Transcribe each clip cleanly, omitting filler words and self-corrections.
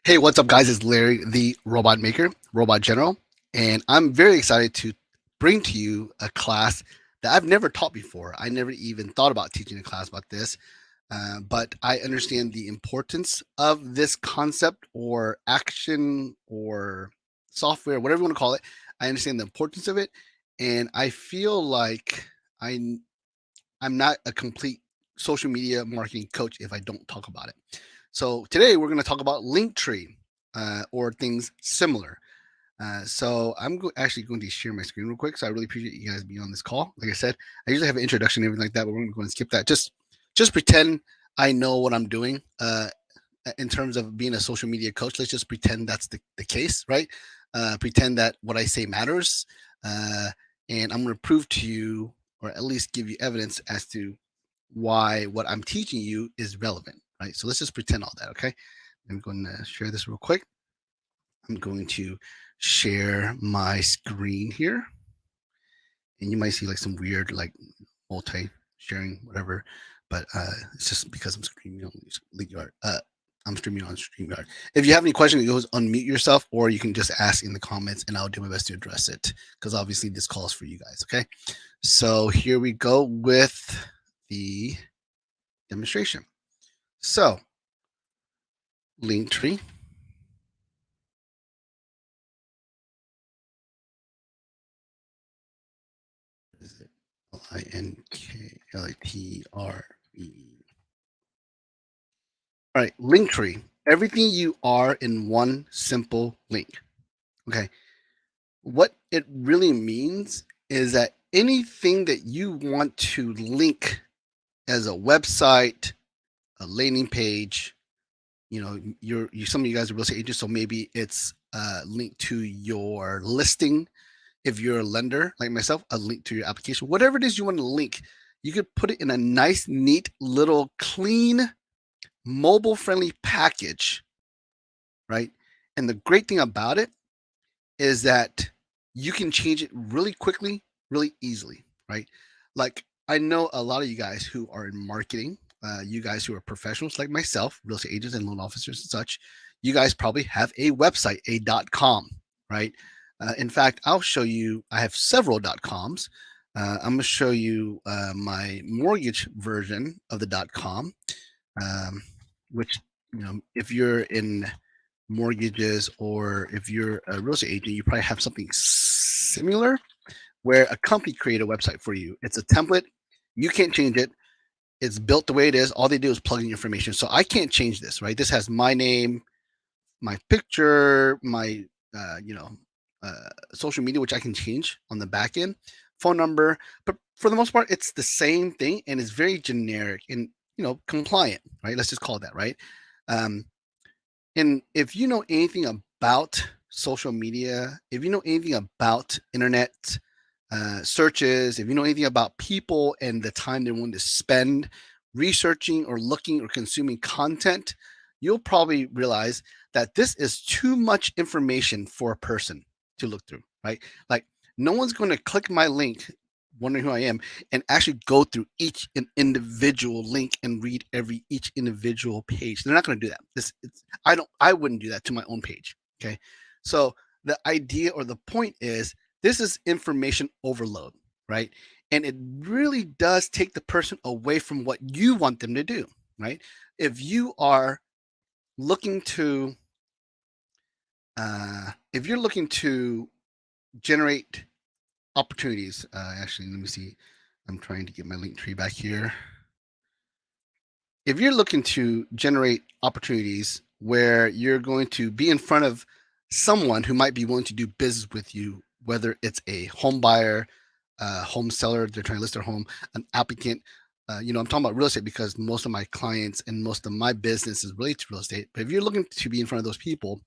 Hey, what's up, guys? It's Larry, the robot maker, robot general, and I'm very excited to bring to you a class that I've never taught before. I never even thought about teaching a class about this, but I understand the importance of this concept or action or software, whatever you want to call it. I understand the importance of it, and I feel like I I'm not a complete social media marketing coach if I don't talk about it. So today we're going to talk about linktree or things similar. So I'm actually going to share my screen real quick. So I really appreciate you guys being on this call. Like I said, I usually have an introduction and everything like that, but we're going to skip that. Just pretend I know what I'm doing in terms of being a social media coach. Let's just pretend that's the case, right? Pretend that what I say matters. Uh, and I'm going to prove to you, or at least give you evidence as to why what I'm teaching you is relevant, right? So let's just pretend all that, okay? I'm going to share this real quick. I'm going to share my screen here, and you might see like some weird like multi-sharing whatever, but it's just because I'm streaming on StreamYard. I'm streaming on StreamYard. If you have any questions, you just unmute yourself, or you can just ask in the comments, and I'll do my best to address it. Because obviously this call is for you guys. Okay, so here we go with the demonstration. So, linktree. Is it Linktree? All right, linktree. Everything you are in one simple link. Okay. What it really means is that anything that you want to link as a website, a landing page, some of you guys are real estate agents, so maybe it's linked to your listing. If you're a lender like myself, a link to your application, whatever it is you want to link, you could put it in a nice, neat, little, clean, mobile friendly package, right? And the great thing about it is that you can change it really quickly, really easily, right? Like, I know a lot of you guys who are in marketing, you guys who are professionals like myself, real estate agents and loan officers and such, you guys probably have a website, a .com, right? In fact, I'll show you, I have several .coms. I'm going to show you my mortgage version of the .com, which, if you're in mortgages or if you're a real estate agent, you probably have something similar where a company create a website for you. It's a template. You can't change it. It's built the way it is. All they do is plug in information. So I can't change this, right? This has my name, my picture, my, social media, which I can change on the back end, phone number. But for the most part, it's the same thing and it's very generic and, compliant, right? Let's just call it that, right? And if you know anything about social media, if you know anything about internet searches, if you know anything about people and the time they're willing to spend researching or looking or consuming content, you'll probably realize that this is too much information for a person to look through, right? Like, no one's going to click my link wondering who I am and actually go through each individual link and read each individual page. They're not going to do that. I wouldn't do that to my own page. Okay. So the idea or the point is this is information overload, right? And it really does take the person away from what you want them to do, right? If you are looking to, if you're looking to generate opportunities, actually, let me see. I'm trying to get my link tree back here. If you're looking to generate opportunities where you're going to be in front of someone who might be willing to do business with you, whether it's a home buyer, home seller, they're trying to list their home, an applicant. I'm talking about real estate because most of my clients and most of my business is related to real estate. But if you're looking to be in front of those people,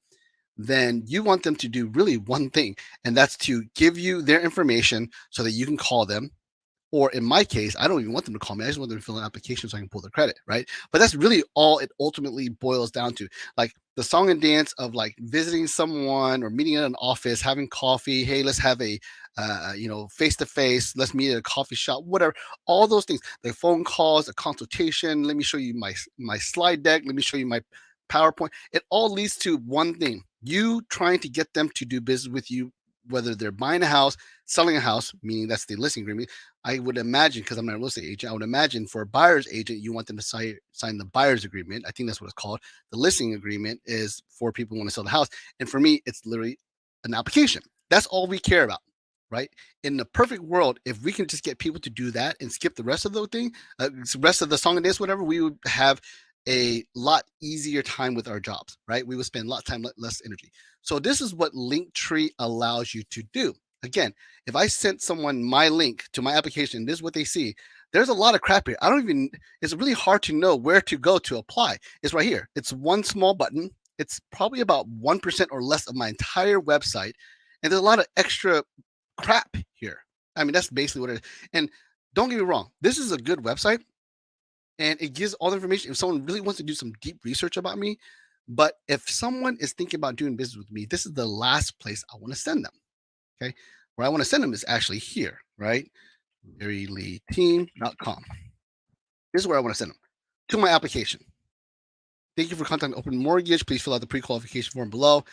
then you want them to do really one thing, and that's to give you their information so that you can call them. Or in my case, I don't even want them to call me. I just want them to fill an application so I can pull their credit, right? But that's really all it ultimately boils down to. Like the song and dance of like visiting someone or meeting in an office, having coffee. Hey, let's have a, face to face. Let's meet at a coffee shop, whatever. All those things. The phone calls, a consultation. Let me show you my slide deck. Let me show you my PowerPoint. It all leads to one thing: you trying to get them to do business with you, whether they're buying a house, selling a house, meaning that's the listing agreement. I would imagine, because I'm not a real estate agent, I would imagine for a buyer's agent, you want them to sign the buyer's agreement. I think that's what it's called. The listing agreement is for people who want to sell the house. And for me, it's literally an application. That's all we care about, right? In the perfect world, if we can just get people to do that and skip the rest of the thing, rest of the song and dance, whatever, we would have a lot easier time with our jobs, right? We would spend a lot of time, less energy. So this is what Linktree allows you to do. Again, if I sent someone my link to my application, this is what they see. There's a lot of crap here. It's really hard to know where to go to apply. It's right here. It's one small button. It's probably about 1% or less of my entire website. And there's a lot of extra crap here. I mean, that's basically what it is. And don't get me wrong, this is a good website and it gives all the information if someone really wants to do some deep research about me. But if someone is thinking about doing business with me, this is the last place I want to send them. Okay. Where I want to send them is actually here, right? GaryLeeTeam.com. This is where I want to send them to my application. Thank you for contacting Open Mortgage. Please fill out the pre-qualification form below.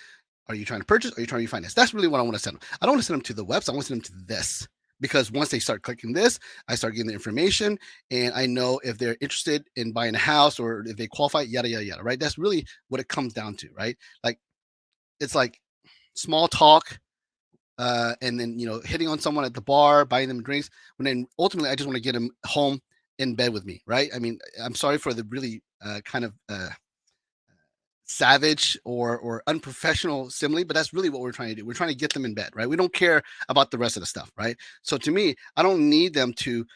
Are you trying to purchase? Or are you trying to refinance? That's really what I want to send them. I don't want to send them to the website. I want to send them to this, because once they start clicking this, I start getting the information, and I know if they're interested in buying a house or if they qualify, yada yada yada. Right? That's really what it comes down to, right? Like it's like small talk, and then hitting on someone at the bar, buying them drinks. When then ultimately, I just want to get them home in bed with me, right? I mean, I'm sorry for the really kind of savage or unprofessional simile, but that's really what we're trying to do. We're trying to get them in bed, right? We don't care about the rest of the stuff, right? So to me, I don't need them to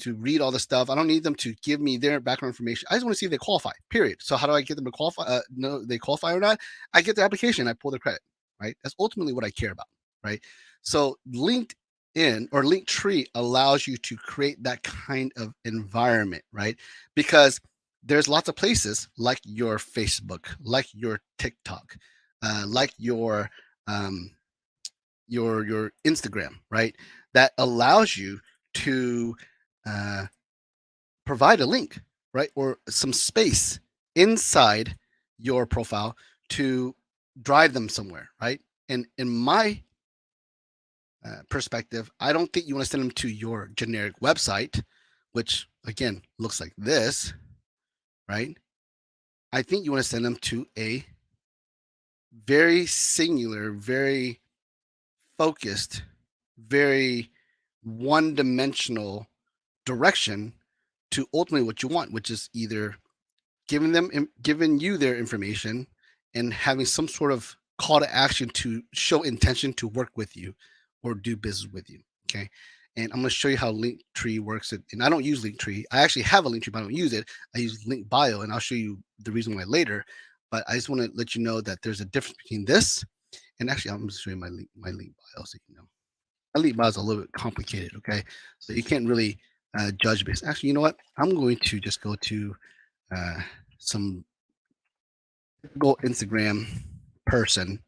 read all the stuff. I don't need them to give me their background information. I just want to see if they qualify. Period. So how do I get them to qualify? No, they qualify or not? I get the application. I pull their credit, right? That's ultimately what I care about, right? So LinkedIn or Linktree allows you to create that kind of environment, right? Because there's lots of places like your Facebook, like your TikTok, like your Instagram, right? That allows you to provide a link, right, or some space inside your profile to drive them somewhere, right? And in my perspective, I don't think you want to send them to your generic website, which again looks like this, right? I think you want to send them to a very singular, very focused, very one dimensional direction to ultimately what you want, which is either giving you their information and having some sort of call to action to show intention to work with you or do business with you. Okay. And I'm going to show you how Linktree works. And I don't use Linktree. I actually have a Linktree, but I don't use it. I use Link Bio, and I'll show you the reason why later. But I just want to let you know that there's a difference between this and actually I'm going to show you my link bio so you know. My link bio is a little bit complicated. Okay, so you can't really judge based. Actually, you know what? I'm going to just go to some typical Instagram person,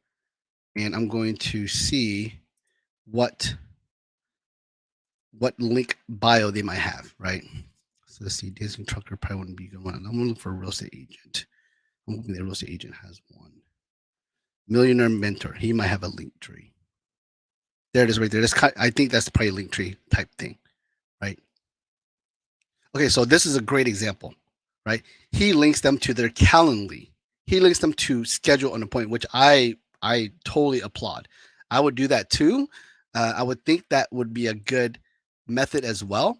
and I'm going to see what link bio they might have, right? So let's see, Disney Trucker probably wouldn't be a good one. I'm gonna look for a real estate agent. I'm hoping the real estate agent has one. Millionaire Mentor, he might have a link tree. There it is right there. I think that's probably a link tree type thing, right? Okay, so this is a great example, right? He links them to their Calendly. He links them to schedule an appointment, which I totally applaud. I would do that too. I would think that would be a good method as well.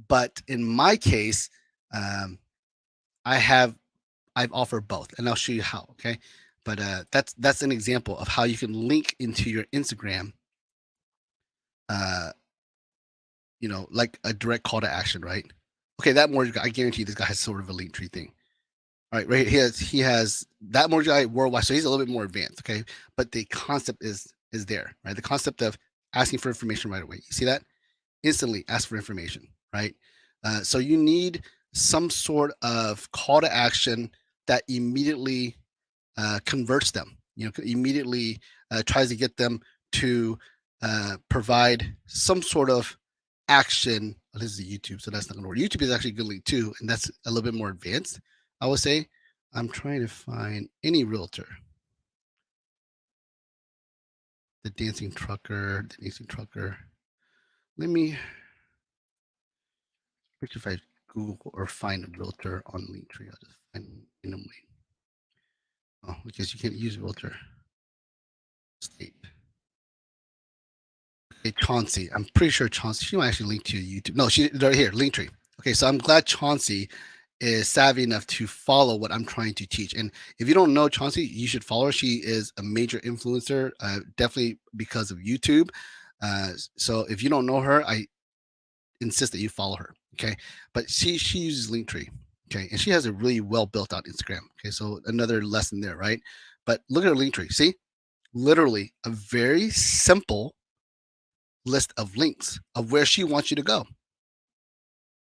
But in my case, I've offered both, and I'll show you how. Okay, but that's an example of how you can link into your Instagram. Like a direct call to action, right? Okay, that mortgage guy, I guarantee this guy has sort of a link tree thing. All right, right. He has that mortgage guy worldwide, so he's a little bit more advanced. Okay, but the concept is there, right? The concept of asking for information right away. You see that? Instantly ask for information, right? So you need some sort of call to action that immediately converts them. Immediately tries to get them to provide some sort of action. This is YouTube, so that's not going to work. YouTube is actually a good link too, and that's a little bit more advanced, I would say. I'm trying to find any realtor. The dancing trucker. Let me if I Google or find a realtor on Linktree. I'll just find randomly. Oh, because you can't use realtor state. Okay, Chauncey. I'm pretty sure Chauncey. She might actually link to YouTube. No, she right here. Linktree. Okay, so I'm glad Chauncey is savvy enough to follow what I'm trying to teach. And if you don't know Chauncey, you should follow her. She is a major influencer, definitely because of YouTube. So if you don't know her, I insist that you follow her. Okay, but she uses Linktree. Okay, and she has a really well built out Instagram. Okay, so another lesson there, right? But look at her Linktree. See, literally a very simple list of links of where she wants you to go.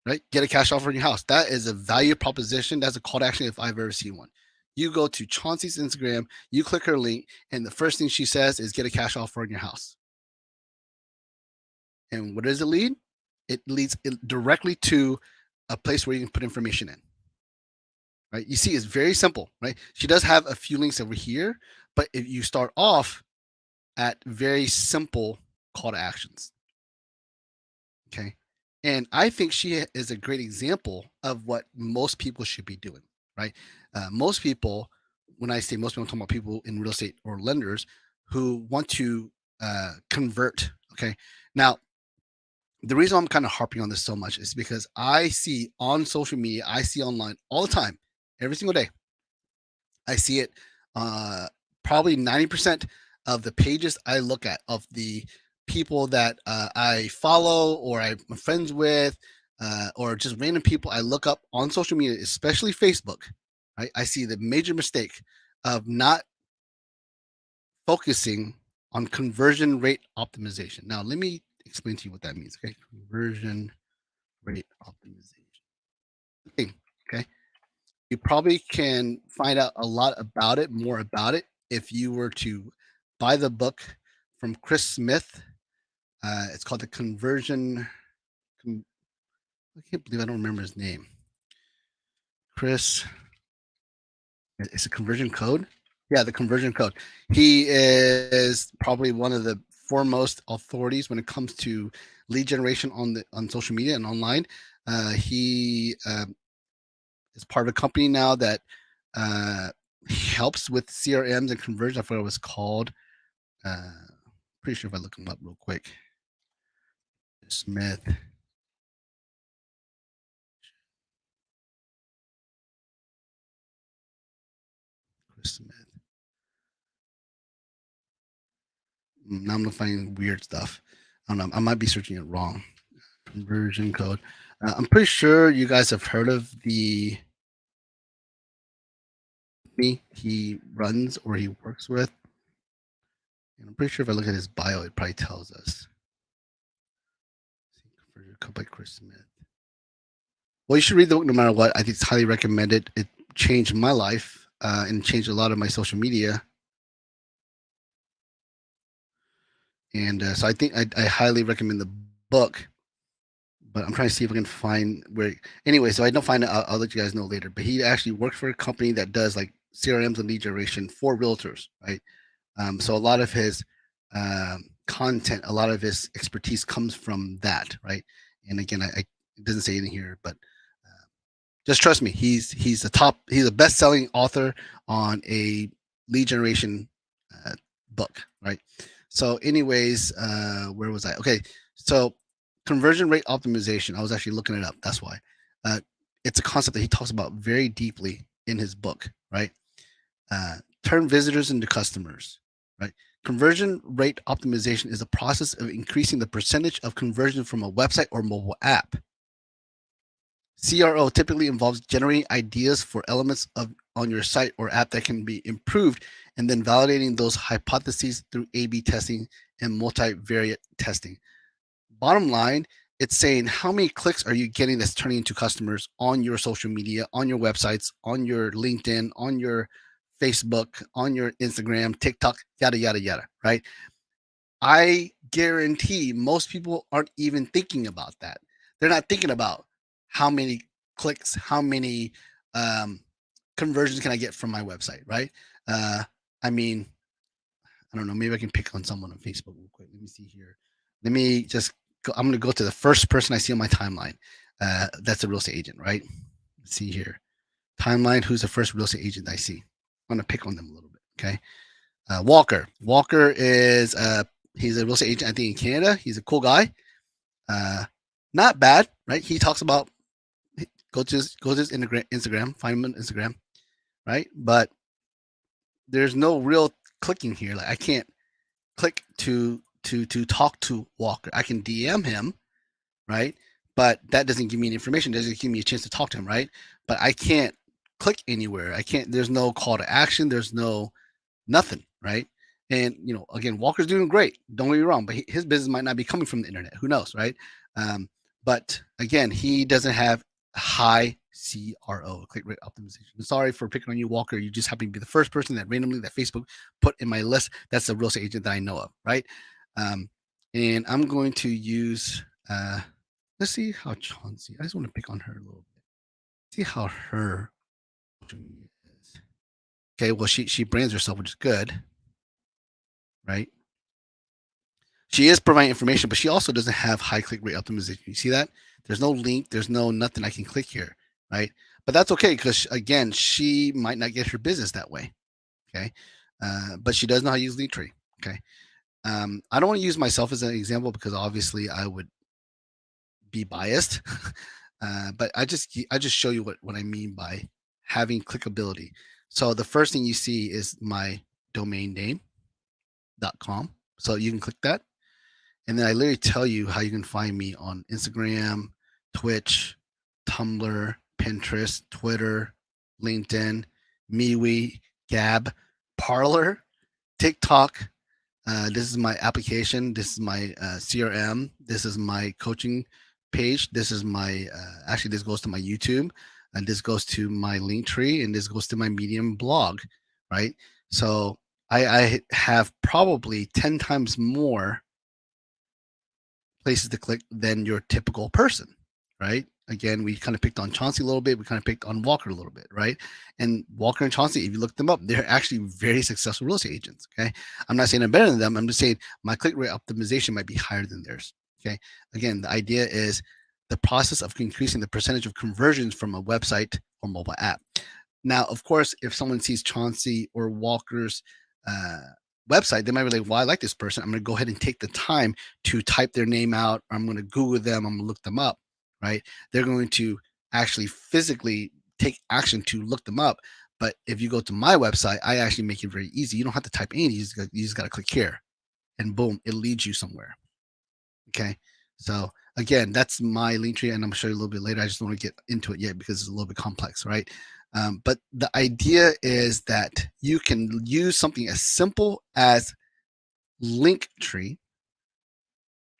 Right, get a cash offer in your house. That is a value proposition. That's a call to action if I've ever seen one. You go to Chauncey's Instagram, you click her link, and the first thing she says is get a cash offer in your house. And what does it lead? It leads directly to a place where you can put information in. Right? You see, it's very simple, right? She does have a few links over here, but if you start off at very simple call to actions, okay? And I think she is a great example of what most people should be doing, right? Most people, when I say most people, I'm talking about people in real estate or lenders who want to convert, okay? Now, the reason I'm kind of harping on this so much is because I see on social media, I see online all the time, every single day, I see it. Probably 90% of the pages I look at of the people that I follow or I'm friends with, or just random people I look up on social media, especially Facebook. Right? I see the major mistake of not focusing on conversion rate optimization. Now, let me explain to you what that means. Okay, conversion rate optimization. Okay, okay. You probably can find out a lot about it, more about it, if you were to buy the book from Chris Smith. It's called The Conversion. I can't believe I don't remember his name. Chris. It's a conversion code. Yeah, the conversion code. He is probably one of the foremost authorities when it comes to lead generation on social media and online. He is part of a company now that uh, helps with CRMs and conversion. I forgot what it was called. Uh, Pretty sure if I look him up real quick, Smith, Chris Smith. Now I'm gonna find weird stuff. I don't know. I might be searching it wrong. Conversion code. I'm pretty sure you guys have heard of the me he runs or he works with. And I'm pretty sure if I look at his bio, it probably tells us. Conversion code by Chris Smith. Well, you should read the book no matter what. I think it's highly recommended. It changed my life and changed a lot of my social media. And so I think I highly recommend the book. But I'm trying to see if I can find where. Anyway, so I don't find it. I'll let you guys know later. But he actually works for a company that does like CRMs and lead generation for realtors, right? So a lot of his content, a lot of his expertise comes from that, right? And again, it doesn't say it in here, but just trust me. He's a best selling author on a lead generation uh, book, right? So, anyways, where was I? Okay, so conversion rate optimization. I was actually looking it up. That's why. Uh, it's a concept that he talks about very deeply in his book, right? Turn visitors into customers, right? Conversion rate optimization is a process of increasing the percentage of conversion from a website or mobile app. CRO typically involves generating ideas for elements of on your site or app that can be improved and then validating those hypotheses through A/B testing and multivariate testing. Bottom line, it's saying how many clicks are you getting that's turning into customers on your social media, on your websites, on your LinkedIn, on your Facebook, on your Instagram, TikTok, yada, yada, yada, right? I guarantee most people aren't even thinking about that. They're not thinking about how many clicks, how many um, conversions can I get from my website, right? I mean, I don't know. Maybe I can pick on someone on Facebook real quick. Let me see here. Let me just go. I'm going to go to the first person I see on my timeline. That's a real estate agent, right? Let's see here. Timeline. Who's the first real estate agent I see? I'm going to pick on them a little bit. Okay. Walker. Walker is he's a real estate agent, I think, in Canada. He's a cool guy. Not bad, right? He talks about go to his Instagram, find him on Instagram, right? But there's no real clicking here. Like I can't click to talk to Walker. I can DM him, right? But that doesn't give me any information. Doesn't give me a chance to talk to him, right? But I can't click anywhere. I can't. There's no call to action. There's no nothing, right? And again, Walker's doing great. Don't get me wrong, but his business might not be coming from the internet. Who knows, right? But again, he doesn't have high CRO, click rate optimization. Sorry for picking on you, Walker. You just happen to be the first person that randomly that Facebook put in my list. That's a real estate agent that I know of, right? And I'm going to use. Let's see how Chauncey. I just want to pick on her a little bit. See how her is. Okay, well she brands herself, which is good, right? She is providing information, but she also doesn't have high click rate optimization. You see that? There's no link. There's no nothing I can click here, right? But that's okay because again, she might not get her business that way. Okay, but she does know how to use linktree. Okay, I don't want to use myself as an example because obviously I would be biased. But I just show you what I mean by having clickability. So the first thing you see is my domain name.com. So you can click that. And then I literally tell you how you can find me on Instagram, Twitch, Tumblr, Pinterest, Twitter, LinkedIn, MeWe, Gab, Parler, TikTok. This is my application. This is my CRM. This is my coaching page. This is my actually this goes to my YouTube, and this goes to my Linktree, and this goes to my Medium blog, right? So I have probably 10 times more places to click than your typical person, right? Again, we kind of picked on Chauncey a little bit. We kind of picked on Walker a little bit, right? And Walker and Chauncey, if you look them up, they're actually very successful real estate agents. Okay. I'm not saying I'm better than them. I'm just saying my click rate optimization might be higher than theirs. Okay. Again, the idea is the process of increasing the percentage of conversions from a website or mobile app. Now, of course, if someone sees Chauncey or Walker's website, they might be like, well, I like this person. I'm going to go ahead and take the time to type their name out. Or I'm going to Google them. I'm going to look them up, right? They're going to actually physically take action to look them up. But if you go to my website, I actually make it very easy. You don't have to type in. You just got to click here and boom, it leads you somewhere. Okay. So again, that's my link tree, and I'm going to show you a little bit later. I just don't want to get into it yet because it's a little bit complex, right? But the idea is that you can use something as simple as Linktree,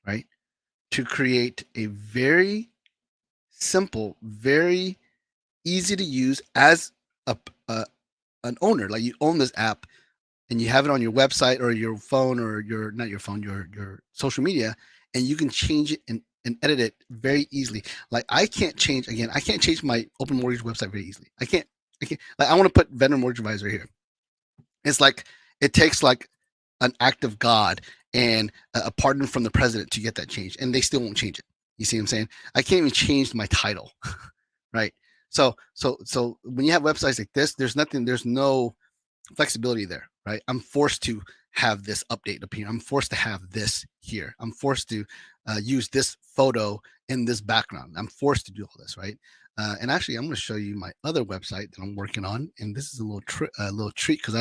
right, to create a very simple, very easy to use as an owner. Like you own this app and you have it on your website or your phone or your not your phone, your social media, and you can change it and edit it very easily. Like I can't change my open mortgage website very easily. I can't like I want to put vendor mortgage advisor here. It's like it takes like an act of God and a pardon from the president to get that change, and they still won't change it. You see what I'm saying? I can't even change my title, right? So when you have websites like this, there's no flexibility there, right? I'm forced to have this update up here. I'm forced to have this here. I'm forced to use this photo in this background. I'm forced to do all this, right? And actually, I'm going to show you my other website that I'm working on, and this is a little treat because I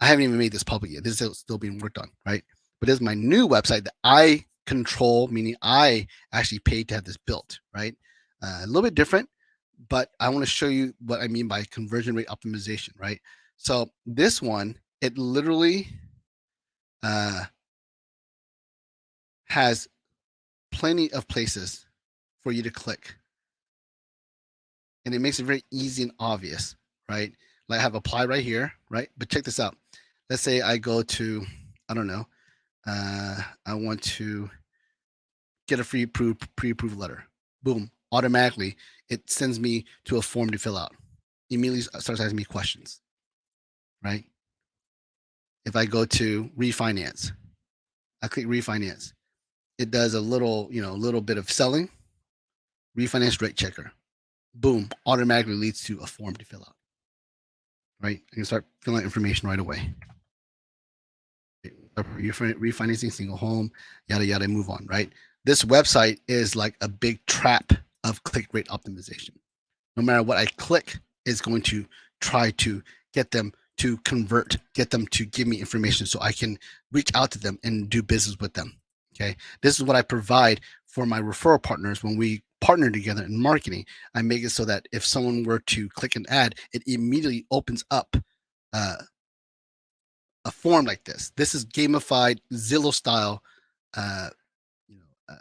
haven't even made this public yet. This is still being worked on, right? But this is my new website that I control, meaning I actually paid to have this built, right? A little bit different, but I want to show you what I mean by conversion rate optimization, right? So this one, it literally has plenty of places for you to click, and it makes it very easy and obvious, right? Like I have apply right here, right? But check this out. Let's say I go to, I don't know, I want to get a pre-approved letter. Boom, automatically it sends me to a form to fill out. immediately starts asking me questions, right? If I go to refinance, I click refinance. It does a little, little bit of selling, refinance rate checker. Boom, automatically leads to a form to fill out, right? I can start filling out information right away. You're refinancing single home, yada, yada, move on, right? This website is like a big trap of click rate optimization. No matter what I click, is going to try to get them to convert, get them to give me information so I can reach out to them and do business with them. Okay. This is what I provide for my referral partners when we partner together in marketing. I make it so that if someone were to click an ad, it immediately opens up uh, a form like this. This is gamified Zillow style uh, you know, uh,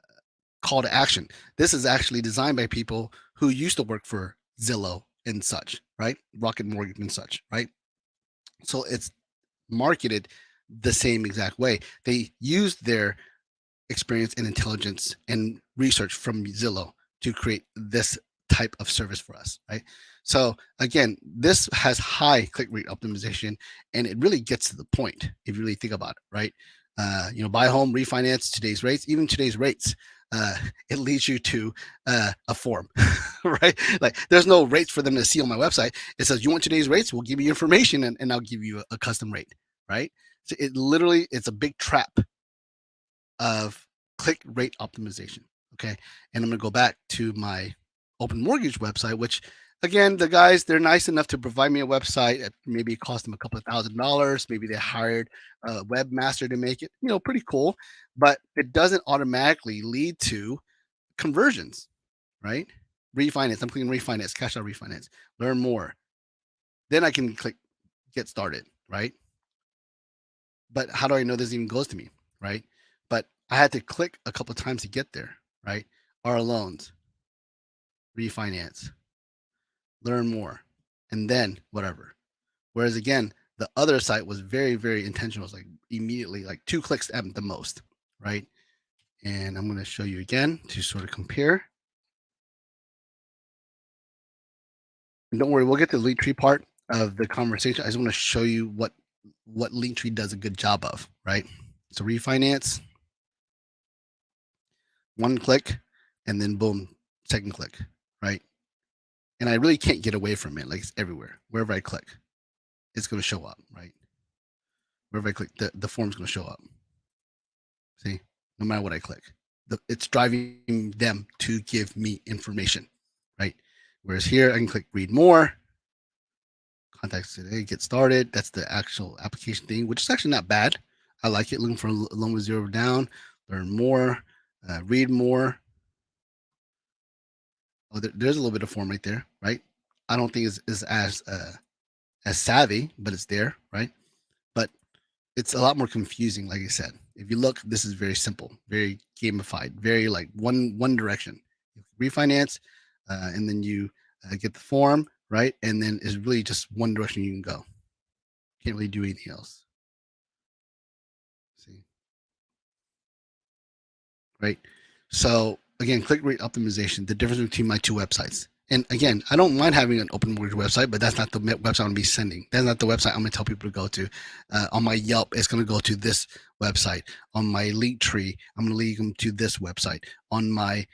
call to action. This is actually designed by people who used to work for Zillow and such, right? Rocket Mortgage and such, right? So it's marketed the same exact way. They used their experience and intelligence and research from Zillow to create this type of service for us, right? So again, this has high click rate optimization, and it really gets to the point if you really think about it, right? Buy home, refinance, today's rates, even today's rates. It leads you to a form, right? Like there's no rates for them to see on my website. It says you want today's rates, we'll give you information, and I'll give you a custom rate, right? So it's a big trap of click rate optimization. Okay. And I'm going to go back to my open mortgage website, which again, the guys, they're nice enough to provide me a website. Maybe it cost them a couple of $1,000. Maybe they hired a webmaster to make it, pretty cool, but it doesn't automatically lead to conversions, right? Refinance. I'm clicking refinance, cash out refinance, learn more. Then I can click get started, right? But how do I know this even goes to me, right? But I had to click a couple of times to get there, right? Our loans, refinance, learn more, and then whatever. Whereas again, the other site was very, very intentional. It was like immediately like 2 clicks at the most, right? And I'm going to show you again to sort of compare. And don't worry, we'll get to the linktree part of the conversation. I just want to show you what linktree does a good job of, right? So refinance, 1 click, and then boom, second click, right? And I really can't get away from it. Like it's everywhere. Wherever I click, it's going to show up, right? Wherever I click, the form's going to show up. See, no matter what I click, it's driving them to give me information, right? Whereas here, I can click read more, contacts today, get started. That's the actual application thing, which is actually not bad. I like it. Looking for a loan with zero down, learn more, read more. Oh, there's a little bit of form right there, right? I don't think it's as savvy, but it's there, right? But it's a lot more confusing, like I said. If you look, this is very simple, very gamified, very like one direction. Refinance, and then you get the form, right? And then it's really just one direction you can go. Can't really do anything else. See, right? So again, click rate optimization, the difference between my 2 websites. And again, I don't mind having an open mortgage website, but that's not the website I'm going to be sending. That's not the website I'm going to tell people to go to. On my Yelp, it's going to go to this website. On my linktree, I'm going to lead them to this website. On my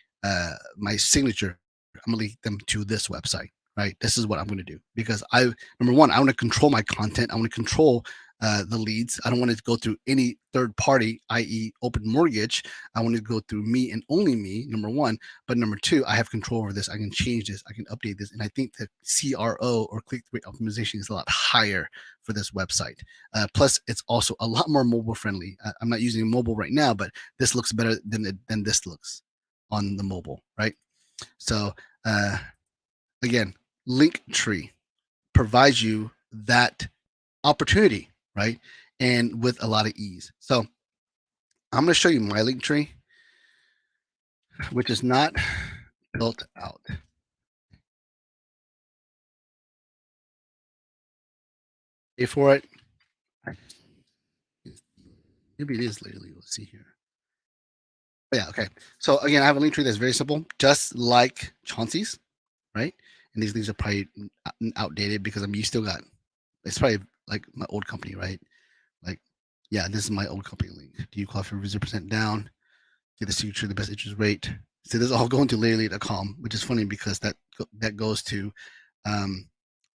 my signature, I'm going to lead them to this website. Right? This is what I'm going to do because number one, I want to control my content. I want to control the leads. I don't want it to go through any third party, i.e., open mortgage. I want to go through me and only me, number one. But number two, I have control over this. I can change this. I can update this. And I think the CRO or click rate optimization is a lot higher for this website. Plus, it's also a lot more mobile friendly. I'm not using mobile right now, but this looks better than this looks on the mobile, right? So, again, Linktree provides you that opportunity, right? And with a lot of ease. So I'm going to show you my Linktree, which is not built out. Pay for it. Maybe it is lately. Let's see here. Oh, yeah, okay. So again, I have a Linktree that's very simple, just like Chauncey's, right? and these links are probably outdated because you still got, it's probably like my old company, right? Like, yeah, this is my old company link. Do you qualify for 0% down? Get the signature, the best interest rate. So this is all going to linktree.com, which is funny because that goes to um,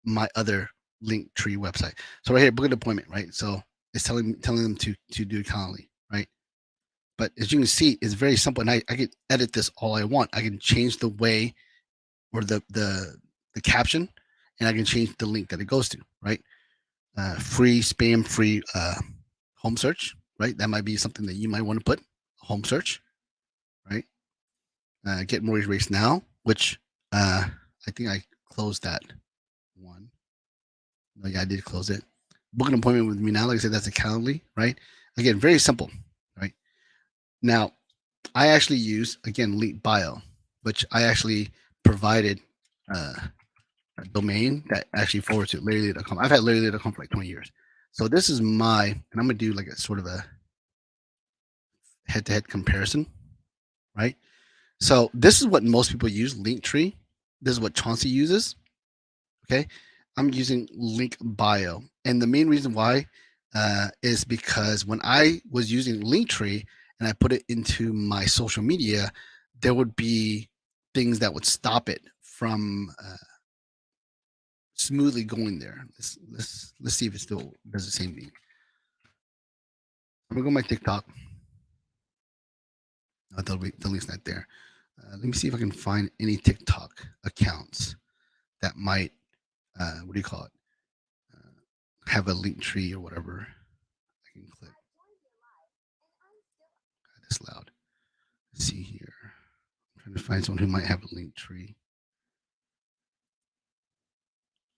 my other Linktree website. So right here, book an appointment, right? So it's telling them to do Calendly, right? But as you can see, it's very simple, and I can edit this all I want. I can change the way or the caption, and I can change the link that it goes to, right? Free spam free home search, right? That might be something that you might want to put home search, right? Get mortgage rates now, which I think I closed that one. No, yeah, I did close it. Book an appointment with me now. Like I said, that's a Calendly, right? Again, very simple, right? Now, I actually use, again, Leap Bio, which I actually provided a domain that actually forwards to larrylee.com. I've had larrylee.com for like 20 years. So this is and I'm going to do like a sort of a head-to-head comparison, right? So this is what most people use, Linktree. This is what Chauncey uses. Okay. I'm using Link Bio. And the main reason why is because when I was using Linktree and I put it into my social media, there would be things that would stop it from smoothly going there. Let's see if it still does the same thing. I'm gonna go to my TikTok. The link's not there. Let me see if I can find any TikTok accounts that might what do you call it? Have a link tree or whatever. I can click. God, that's loud. Let's see here. I'm trying to find someone who might have a link tree.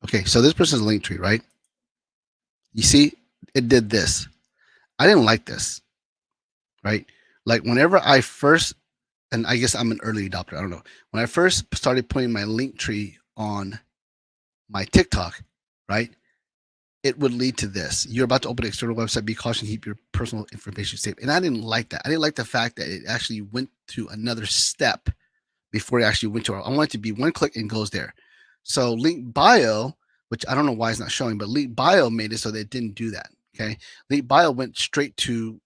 Okay, so this person's a link tree, right? You see, it did this. I didn't like this, right? Like whenever I first, and I guess I'm an early adopter. I don't know. When I first started putting my link tree on my TikTok, right? It would lead to this. You're about to open an external website. Be cautious, keep your personal information safe. And I didn't like that. I didn't like the fact that it actually went to another step before it actually went to our. I want it to be one click and goes there. So Link Bio, which I don't know why it's not showing, but Link Bio made it so that it didn't do that. Okay. Link Bio went straight to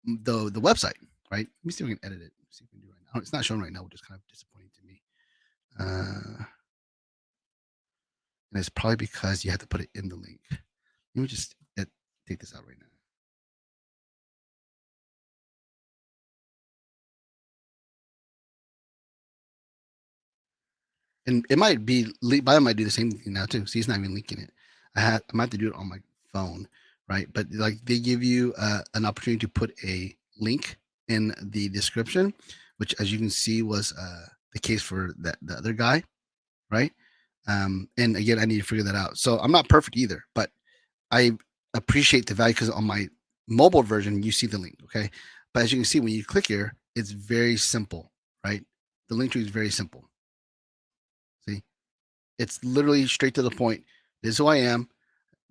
the website, right? Let me see if we can edit it. See if we can do it right now. It's not showing right now, which is kind of disappointing to me. And it's probably because you have to put it in the link. Let me just take this out right now. And it might be Bio might do the same thing now too. See, he's not even linking it. I might have to do it on my phone, right? But like they give you an opportunity to put a link in the description, which, as you can see, was the case for the other guy, right? And again, I need to figure that out. So I'm not perfect either, but I appreciate the value because on my mobile version, you see the link, okay? But as you can see, when you click here, it's very simple, right? The link tree is very simple. See, it's literally straight to the point. This is who I am.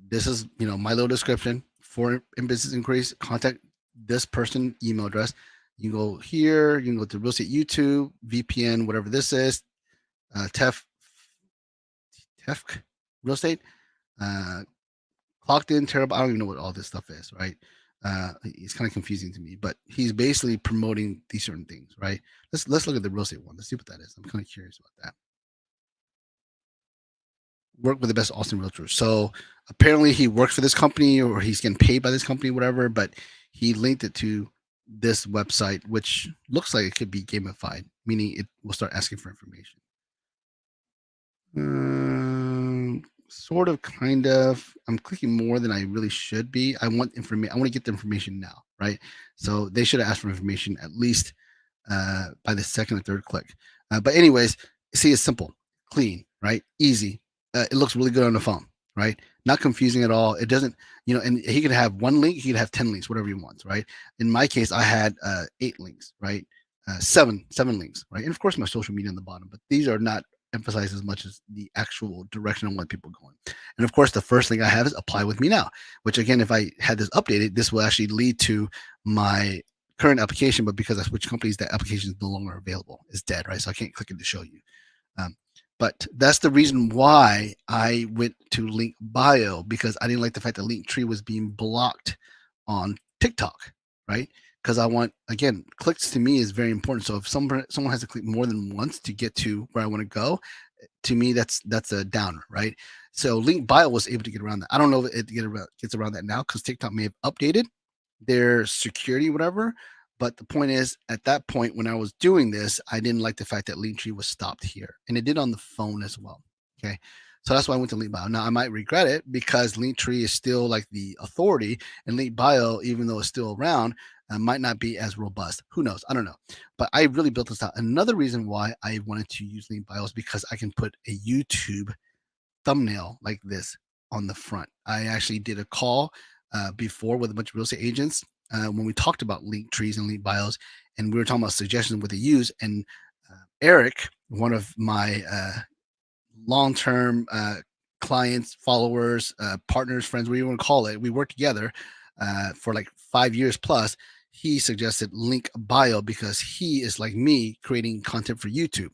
This is, my little description for in business inquiries. Contact this person, email address. You can go here. You can go to real estate YouTube, VPN, whatever this is, TEF real estate. Clocked in, terrible. I don't even know what all this stuff is, right? It's kind of confusing to me, but he's basically promoting these certain things, right? Let's look at the real estate one. Let's see what that is. I'm kind of curious about that. Work with the best Austin realtors. So apparently he works for this company or he's getting paid by this company, whatever, but he linked it to this website, which looks like it could be gamified, meaning it will start asking for information. Sort of, kind of. I'm clicking more than I really should be. I want information. I want to get the information now, right? So they should have asked for information at least by the second or third click. But anyways, see, it's simple, clean, right? Easy. It looks really good on the phone, right? Not confusing at all. It doesn't, and he could have one link, he could have 10 links, whatever he wants, right? In my case, I had 8 links, right? Seven links, right? And of course, my social media on the bottom, but these are not emphasized as much as the actual direction on what people are going. And of course, the first thing I have is apply with me now, which again, if I had this updated, this will actually lead to my current application, but because I switched companies, that application is no longer available. It's dead, right? So I can't click it to show you. But that's the reason why I went to link bio, because I didn't like the fact that Linktree was being blocked on TikTok, right? Because I want, again, clicks to me is very important. So if someone has to click more than once to get to where I want to go, to me that's a downer, right? So link bio was able to get around that. I don't know if gets around that now because TikTok may have updated their security, whatever. But the point is, at that point when I was doing this, I didn't like the fact that Linktree was stopped here, and it did on the phone as well. Okay, so that's why I went to Link Bio. Now I might regret it because Linktree is still like the authority, and Link Bio, even though it's still around, might not be as robust. Who knows? I don't know. But I really built this out. Another reason why I wanted to use Link Bio is because I can put a YouTube thumbnail like this on the front. I actually did a call before with a bunch of real estate agents when we talked about link trees and link bios, and we were talking about suggestions what to use. And Eric, one of my long-term clients, followers, partners, friends, whatever you want to call it, we worked together for like 5 years plus. He suggested link bio because he is like me creating content for YouTube.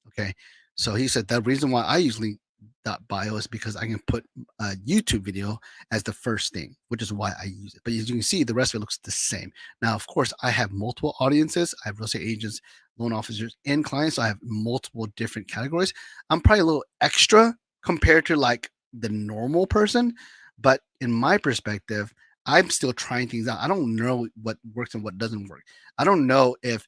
Okay. So he said the reason why I use link.bio is because I can put a YouTube video as the first thing, which is why I use it. But as you can see, the rest of it looks the same. Now, of course, I have multiple audiences. I have real estate agents, loan officers, and clients. So I have multiple different categories. I'm probably a little extra compared to like the normal person. But in my perspective, I'm still trying things out. I don't know what works and what doesn't work. I don't know if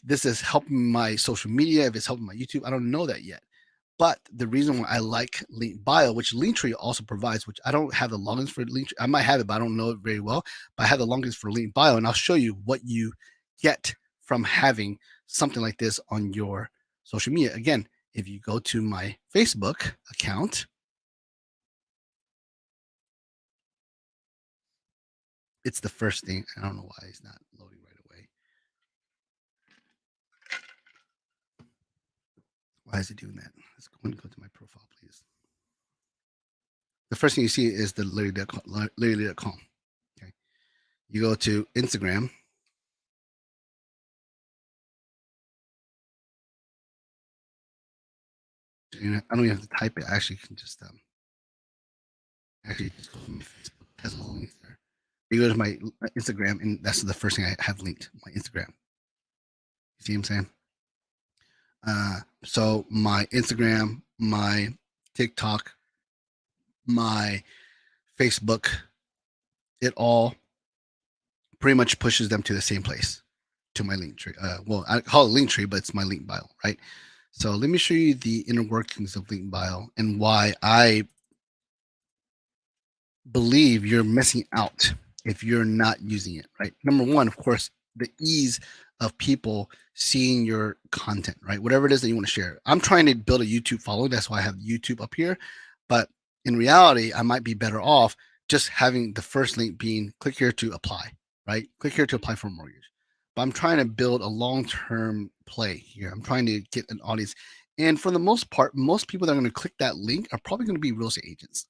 this is helping my social media, if it's helping my YouTube. I don't know that yet. But the reason why I like Link Bio, which Linktree also provides, which I don't have the logins for Linktree. I might have it, but I don't know it very well. But I have the logins for Link Bio, and I'll show you what you get from having something like this on your social media. Again, if you go to my Facebook account, it's the first thing. I don't know why it's not loading right away. Why is it doing that? Let's go and go to my profile, please. The first thing you see is the Larry.com. Okay. You go to Instagram. I don't even have to type it. I actually can just actually just go to my Facebook. It has a link there. You go to my Instagram, and that's the first thing I have linked. My Instagram. You see what I'm saying? So my Instagram, my TikTok, my Facebook, it all pretty much pushes them to the same place, to my link tree. Well, I call it link tree, but it's my link bio, right? So let me show you the inner workings of link bio and why I believe you're missing out if you're not using it, right? Number one, of course, the ease of people seeing your content, right? Whatever it is that you want to share. I'm trying to build a YouTube following. That's why I have YouTube up here. But in reality, I might be better off just having the first link being click here to apply, right? Click here to apply for a mortgage. But I'm trying to build a long-term play here. I'm trying to get an audience. And for the most part, most people that are going to click that link are probably going to be real estate agents,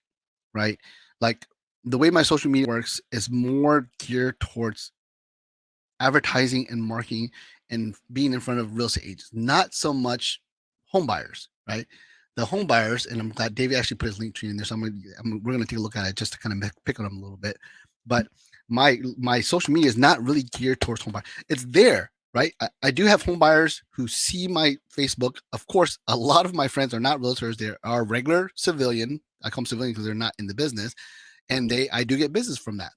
right? Like the way my social media works is more geared towards advertising and marketing and being in front of real estate agents, not so much home buyers, right? The home buyers, and I'm glad David actually put his link tree in there. So we're going to take a look at it just to kind of pick on them a little bit. But my social media is not really geared towards home buyers. It's there, right? I do have home buyers who see my Facebook. Of course, a lot of my friends are not realtors. They are regular civilian. I call them civilian because they're not in the business, and I do get business from that.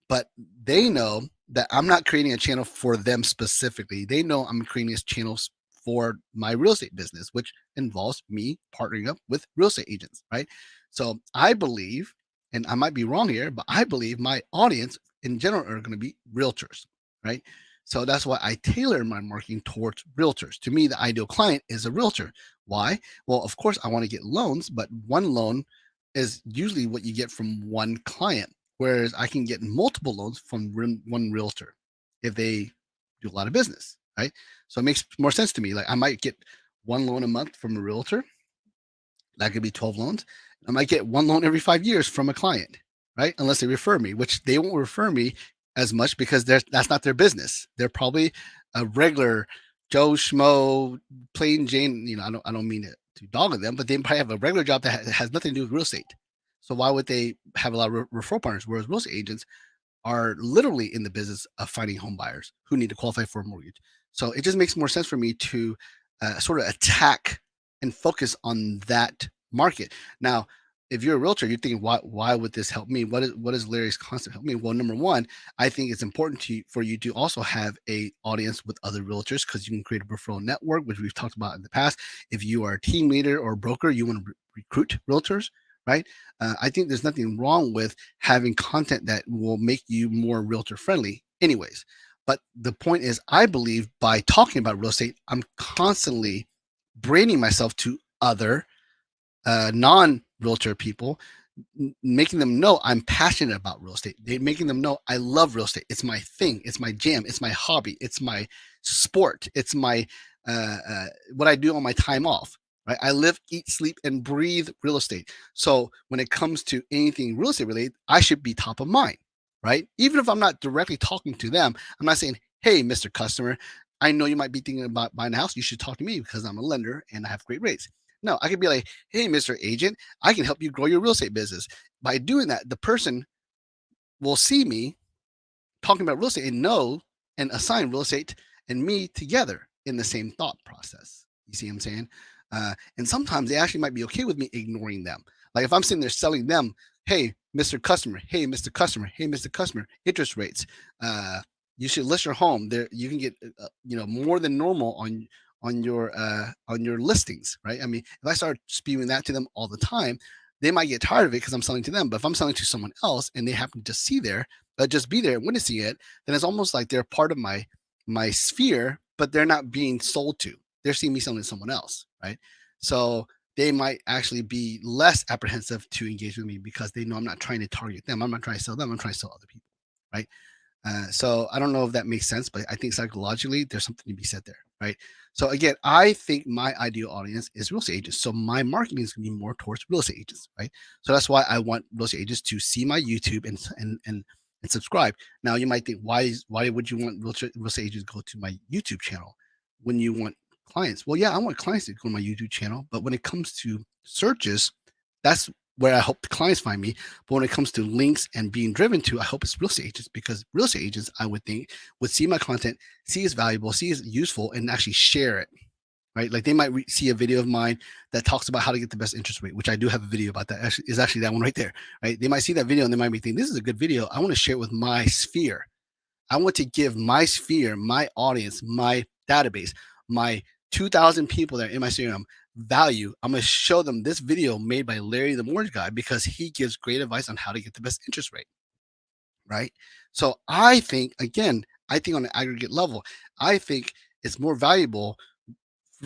But they know that I'm not creating a channel for them specifically. They know I'm creating this channel for my real estate business, which involves me partnering up with real estate agents, right? So I believe, and I might be wrong here, but I believe my audience in general are going to be realtors, right? So that's why I tailor my marketing towards realtors. To me, the ideal client is a realtor. Why? Well, of course, I want to get loans, but one loan is usually what you get from one client, whereas I can get multiple loans from one realtor if they do a lot of business, right? So it makes more sense to me. Like I might get one loan a month from a realtor. That could be 12 loans. I might get one loan every 5 years from a client, right? Unless they refer me, which they won't refer me as much because that's not their business. They're probably a regular Joe Schmo, plain Jane. I don't mean to dog on them, but they probably have a regular job that has nothing to do with real estate. So why would they have a lot of referral partners? Whereas real estate agents are literally in the business of finding home buyers who need to qualify for a mortgage. So it just makes more sense for me to sort of attack and focus on that market. Now, if you're a realtor, you're thinking, why would this help me? What is Larry's concept help me? Well, number one, I think it's important for you to also have a audience with other realtors because you can create a referral network, which we've talked about in the past. If you are a team leader or a broker, you want to recruit realtors, right? I think there's nothing wrong with having content that will make you more realtor friendly, anyways. But the point is, I believe by talking about real estate, I'm constantly branding myself to other non realtor people, making them know I'm passionate about real estate. They making them know I love real estate. It's my thing. It's my jam. It's my hobby. It's my sport. It's my what I do on my time off. Right? I live, eat, sleep, and breathe real estate. So when it comes to anything real estate related, I should be top of mind. Right? Even if I'm not directly talking to them, I'm not saying, "Hey, Mr. Customer, I know you might be thinking about buying a house. You should talk to me because I'm a lender and I have great rates." No, I could be like, "Hey, Mr. Agent, I can help you grow your real estate business." By doing that, the person will see me talking about real estate and know and assign real estate and me together in the same thought process. You see what I'm saying? And sometimes they actually might be okay with me ignoring them. Like if I'm sitting there selling them, "Hey, Mr. Customer, hey, Mr. Customer, hey, Mr. Customer, interest rates. Uh, you should list your home. There, you can get more than normal on your listings, right? I mean, if I start spewing that to them all the time, they might get tired of it because I'm selling to them. But if I'm selling to someone else and they happen to see there, just be there and witnessing it, then it's almost like they're part of my sphere, but they're not being sold to. They're seeing me selling to someone else, right? So they might actually be less apprehensive to engage with me because they know I'm not trying to target them. I'm not trying to sell them. I'm trying to sell other people, right? So I don't know if that makes sense, but I think psychologically there's something to be said there, right? So again, I think my ideal audience is real estate agents. So my marketing is going to be more towards real estate agents, right? So that's why I want real estate agents to see my YouTube and subscribe. Now you might think, why would you want real estate agents to go to my YouTube channel when you want clients? Well, yeah, I want clients to go to my YouTube channel, but when it comes to searches, that's where I hope the clients find me. But when it comes to links and being driven to, I hope it's real estate agents because real estate agents, I would think, would see my content, see it's valuable, see it's useful, and actually share it. Right? Like they might see a video of mine that talks about how to get the best interest rate, which I do have a video about that. Actually, is actually that one right there. Right? They might see that video and they might be thinking, "This is a good video. I want to share it with my sphere. I want to give my sphere, my audience, my database, my 2,000 people that are in my CRM value. I'm going to show them this video made by Larry the Mortgage Guy because he gives great advice on how to get the best interest rate." Right? So I think, again, I think on an aggregate level, I think it's more valuable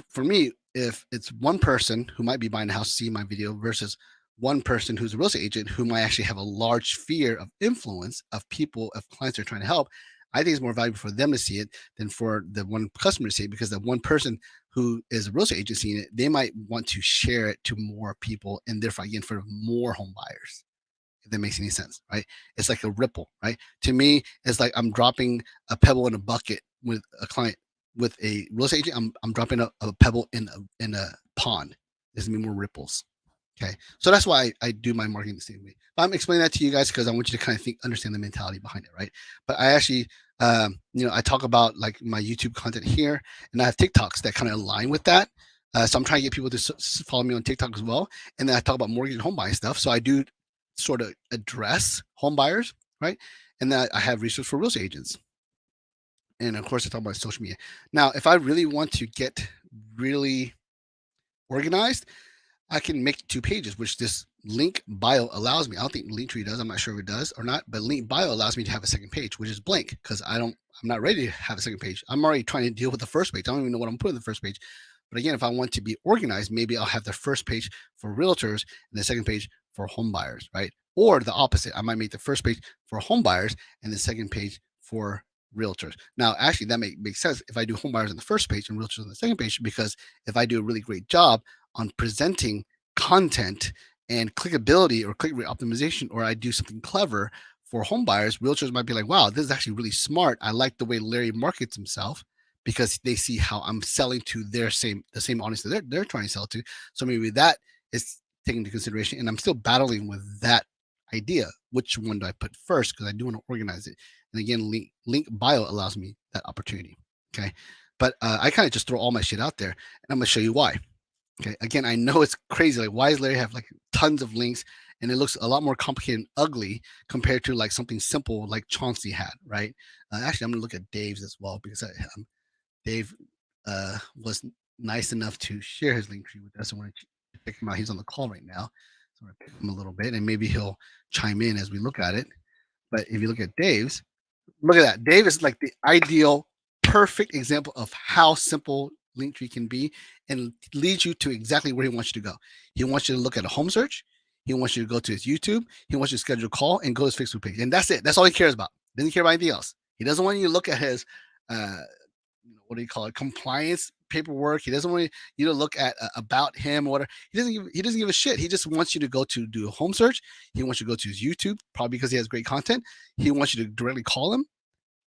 for me if it's one person who might be buying a house see my video versus one person who's a real estate agent who might actually have a large sphere of influence of people, of clients they're trying to help. I think it's more valuable for them to see it than for the one customer to see it because the one person who is a real estate agent seeing it, they might want to share it to more people and therefore again for more home buyers. If that makes any sense, right? It's like a ripple, right? To me, it's like I'm dropping a pebble in a bucket with a client. With a real estate agent, I'm dropping a pebble in a pond. There's gonna be more ripples. Okay, so that's why I do my marketing the same way. But I'm explaining that to you guys because I want you to kind of understand the mentality behind it, right? But I actually, I talk about like my YouTube content here, and I have TikToks that kind of align with that. So I'm trying to get people to follow me on TikTok as well. And then I talk about mortgage and home buying stuff. So I do sort of address home buyers, right? And then I have research for real estate agents. And of course, I talk about social media. Now, if I really want to get really organized, I can make 2 pages, which this link bio allows me. I don't think linktree does. I'm not sure if it does or not, but link bio allows me to have a second page, which is blank because I'm not ready to have a second page. I'm already trying to deal with the first page. I don't even know what I'm putting in the first page. But again, if I want to be organized, maybe I'll have the first page for realtors and the second page for home buyers, right? Or the opposite. I might make the first page for home buyers and the second page for realtors. Now, actually, that makes sense if I do home buyers on the first page and realtors on the second page, because if I do a really great job on presenting content and clickability or click rate optimization, or I do something clever for home buyers, realtors might be like, "Wow, this is actually really smart. I like the way Larry markets himself because they see how I'm selling to the same audience that they're trying to sell to. So maybe that is taken into consideration, and I'm still battling with that idea. Which one do I put first? Because I do want to organize it. And again, link bio allows me that opportunity. Okay, but I kind of just throw all my shit out there, and I'm gonna show you why. Okay, again, I know it's crazy. Like, why does Larry have like tons of links, and it looks a lot more complicated and ugly compared to like something simple like Chauncey had, right? Actually, I'm gonna look at Dave's as well because Dave was nice enough to share his link tree with us. I want to check him out. He's on the call right now, so I'm gonna pick him a little bit, and maybe he'll chime in as we look at it. But if you look at Dave's, look at that. Dave is like the ideal, perfect example of how simple Linktree can be and leads you to exactly where he wants you to go. He wants you to look at a home search. He wants you to go to his YouTube. He wants you to schedule a call and go to his Facebook page. And that's it. That's all he cares about. He doesn't care about anything else. He doesn't want you to look at his, what do you call it, compliance paperwork. He doesn't want you to look at about him or whatever. He doesn't give a shit. He just wants you to go to do a home search. He wants you to go to his YouTube, probably because he has great content. He wants you to directly call him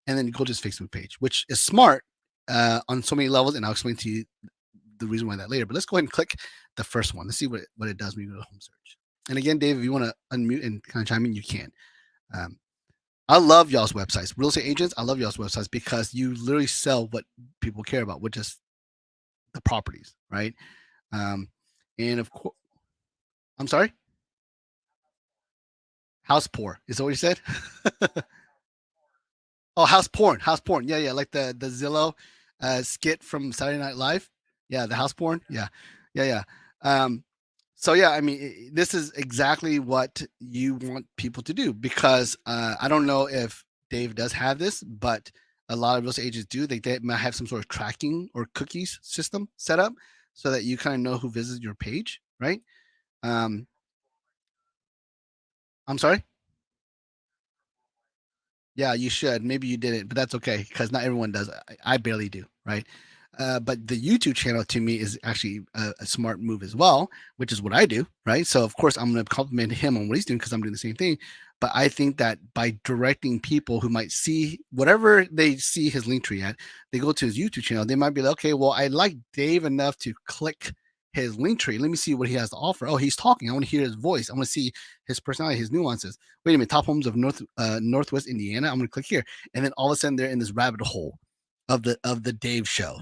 and then go to his Facebook page, which is smart on so many levels. And I'll explain to you the reason why that later. But let's go ahead and click the first one. Let's see what it does when you go to home search. And again, Dave, if you want to unmute and kind of chime in, you can. I love y'all's websites. Real estate agents, I love y'all's websites because you literally sell what people care about, which is the properties, right? And of course, I'm sorry, house poor. Is that what you said? Oh, house porn, house porn. Yeah, yeah, like the Zillow skit from Saturday Night Live. Yeah, the house porn. Yeah, yeah, yeah. So yeah, I mean, this is exactly what you want people to do because I don't know if Dave does have this, but a lot of those agents do. They might have some sort of tracking or cookies system set up so that you kind of know who visits your page, right? Um, I'm sorry. Yeah, you should. Maybe you didn't, but that's okay because not everyone does. I barely do, right? But the YouTube channel to me is actually a smart move as well, which is what I do, right? So of course I'm going to compliment him on what he's doing because I'm doing the same thing. But I think that by directing people who might see whatever they see his link tree at, they go to his YouTube channel. They might be like, okay, well, I like Dave enough to click his link tree. Let me see what he has to offer. Oh, he's talking. I want to hear his voice. I want to see his personality, his nuances. Wait a minute, top homes of Northwest Indiana. I'm going to click here, and then all of a sudden they're in this rabbit hole of the Dave show.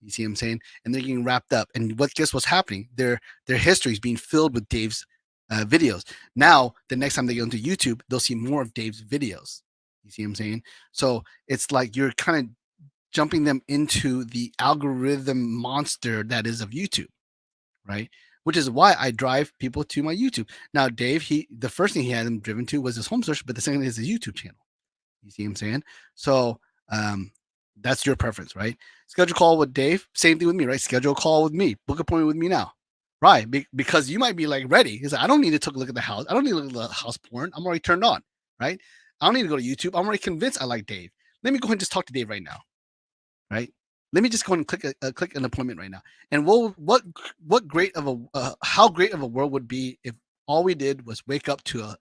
You see what I'm saying? And they're getting wrapped up. And guess what's happening? Their history is being filled with Dave's videos. Now, the next time they go into YouTube, they'll see more of Dave's videos. You see what I'm saying? So it's like you're kind of jumping them into the algorithm monster that is of YouTube, right? Which is why I drive people to my YouTube. Now, Dave, the first thing he had them driven to was his home search, but the second is his YouTube channel. You see what I'm saying? So that's your preference, right? Schedule a call with Dave. Same thing with me, right? Schedule a call with me. Book an appointment with me now. Right. Because you might be like ready. Because I don't need to take a look at the house. I don't need to look at the house porn. I'm already turned on. Right. I don't need to go to YouTube. I'm already convinced I like Dave. Let me go ahead and just talk to Dave right now. Right. Let me just go and click an appointment right now. And what great of a how great of a world would be if all we did was wake up to a